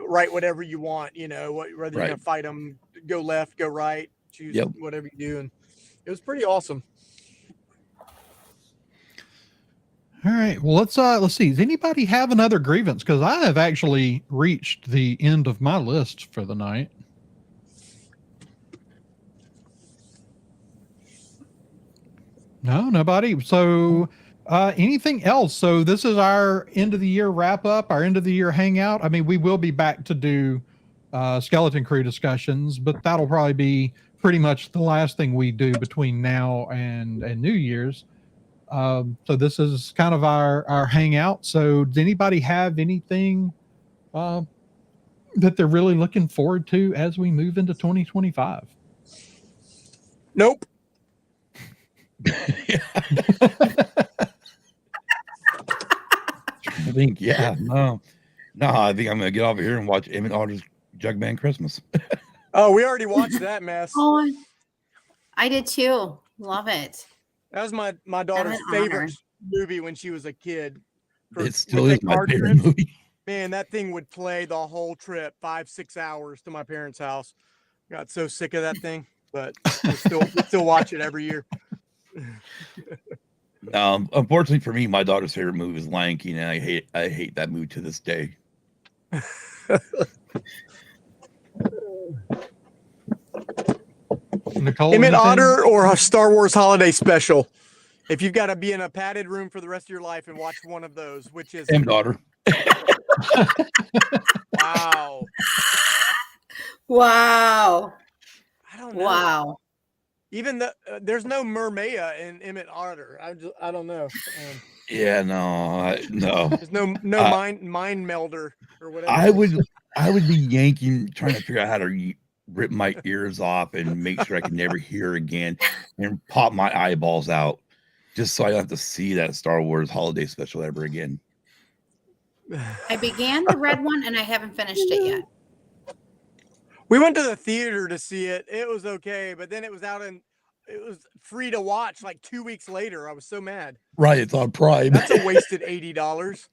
write whatever you want, whether you're gonna fight them, go left, go right, choose whatever you do, and it was pretty awesome. All right. Well, let's see. Does anybody have another grievance? Because I have actually reached the end of my list for the night. No, nobody. So anything else? So this is our end of the year wrap up, our end of the year hangout. I mean, we will be back to do Skeleton Crew discussions, but that'll probably be pretty much the last thing we do between now and New Year's. So this is kind of our hangout. So does anybody have anything that they're really looking forward to as we move into 2025? Nope. I think, no, I think I'm gonna get over here and watch Emmett Otter's Jug Band Christmas. Oh, we already watched that mess. Oh, I did too. Love it. That was my daughter's favorite movie when she was a kid. It still is my favorite movie. Man, that thing would play the whole trip, 5-6 hours to my parents' house. Got so sick of that thing, but we still watch it every year. Unfortunately for me, my daughter's favorite movie is Lion King, and I hate that movie to this day. Nicole, Emmett Otter or a Star Wars Holiday Special? If you've got to be in a padded room for the rest of your life and watch one of those, which is Emmett Otter. Wow. Wow. I don't know. Wow. Even there's no Mermaya in Emmett Otter. I don't know. No. There's no mind melder or whatever. I would be yanking, trying to figure out how to rip my ears off and make sure I can never hear again, and pop my eyeballs out, just so I don't have to see that Star Wars Holiday Special ever again. I began the red one and I haven't finished it yet. We went to the theater to see it. It was okay, but then it was free to watch like 2 weeks later. I was so mad. Right, it's on Prime. That's a wasted $80.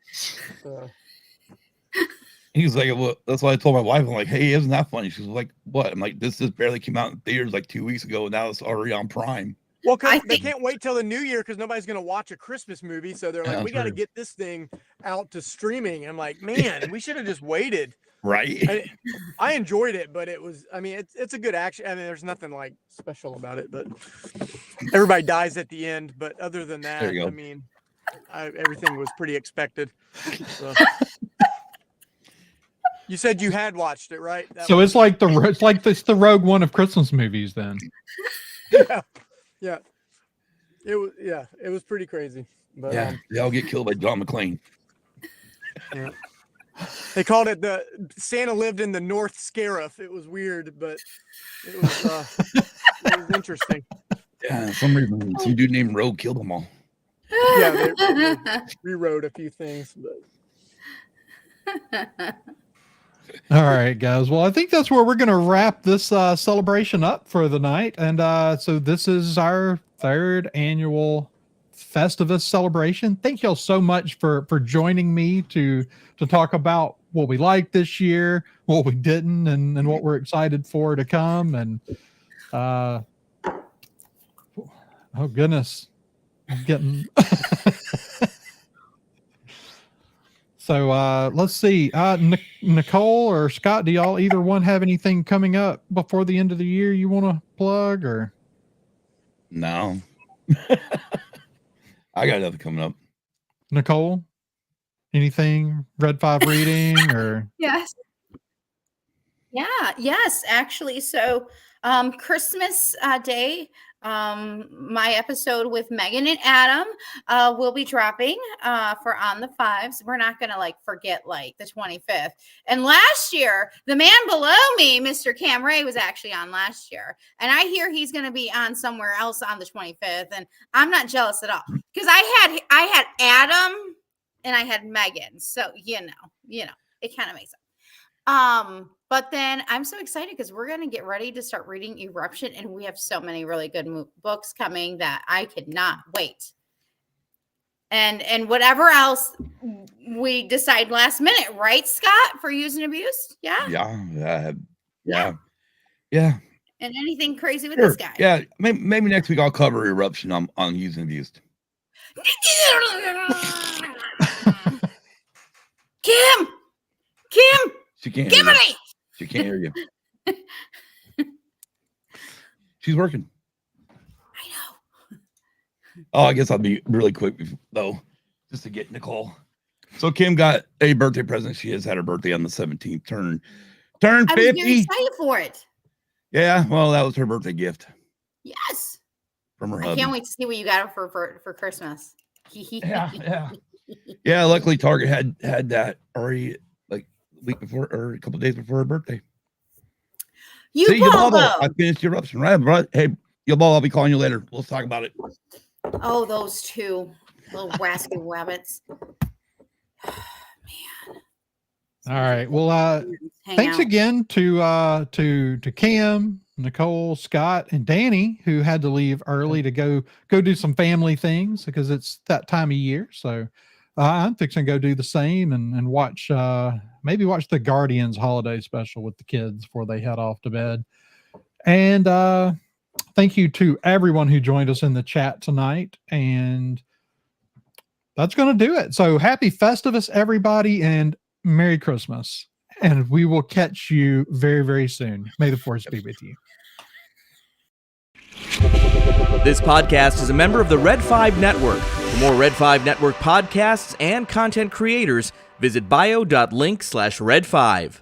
He's like, well, that's why I told my wife, I'm like, hey, isn't that funny? She's like, what? I'm like, this just barely came out in theaters like 2 weeks ago, and now it's already on Prime. Well, they can't wait till the new year because nobody's going to watch a Christmas movie. So they're like, we got to get this thing out to streaming. I'm like, man, we should have just waited. Right. I enjoyed it, but it's a good action. I mean, there's nothing like special about it, but everybody dies at the end. But other than that, I mean, everything was pretty expected. So. You said you had watched it, right? It's like the Rogue One of Christmas movies, then. Yeah. It was pretty crazy. But they all get killed by John McClane. Yeah. They called it Santa lived in the North Scarif. It was weird, but it was interesting. Yeah, for some reason, some dude named Rogue killed them all. Yeah, they rewrote a few things, but. All right, guys. Well, I think that's where we're going to wrap this celebration up for the night. And so this is our third annual Festivus celebration. Thank y'all so much for joining me to talk about what we liked this year, what we didn't, and what we're excited for to come. And oh goodness, I'm getting. So let's see. Nicole or Scott, do y'all either one have anything coming up before the end of the year you want to plug, or? No. I got nothing coming up. Nicole, anything? Red 5 reading or? Yes. Yeah. Yes, actually. So Christmas Day, my episode with Megan and Adam will be dropping for On the Fives. We're not gonna forget the 25th. And last year, the man below me, Mr. Cam Ray, was actually on last year, and I hear he's gonna be on somewhere else on the 25th. And I'm not jealous at all because I had Adam and I had Megan, so you know it kind of makes sense. But then I'm so excited because we're going to get ready to start reading Eruption, and we have so many really good books coming that I could not wait. And whatever else we decide last minute, right, Scott, for Use and Abuse? Yeah. Yeah. And anything crazy with this guy? Yeah. Maybe next week I'll cover Eruption on Use and Abused. Kim. She can't Give hear me. you. She can't hear you. She's working. I know. Oh, I guess I'll be really quick though, just to get Nicole. So Kim got a birthday present. She has had her birthday on the 17th. Turned 50. I was very excited for it. Yeah, well, that was her birthday gift. Yes. From her I hubby. can't wait to see what you got her for Christmas. Yeah. Luckily, Target had that already week before or a couple days before her birthday. You bought I finished Eruption, right? Hey, Yo, Bo, I'll be calling you later. Let's talk about it. Oh, those two little rascal rabbits. All right. Well, Hang thanks out. again to Cam, Nicole, Scott, and Danny, who had to leave early to go do some family things because it's that time of year. So I'm fixing to go do the same and watch maybe watch the Guardians holiday special with the kids before they head off to bed. And thank you to everyone who joined us in the chat tonight. And that's going to do it. So happy Festivus, everybody, and Merry Christmas. And we will catch you very, very soon. May the force be with you. This podcast is a member of the Red 5 Network. For more Red 5 Network podcasts and content creators, visit bio.link/Red5.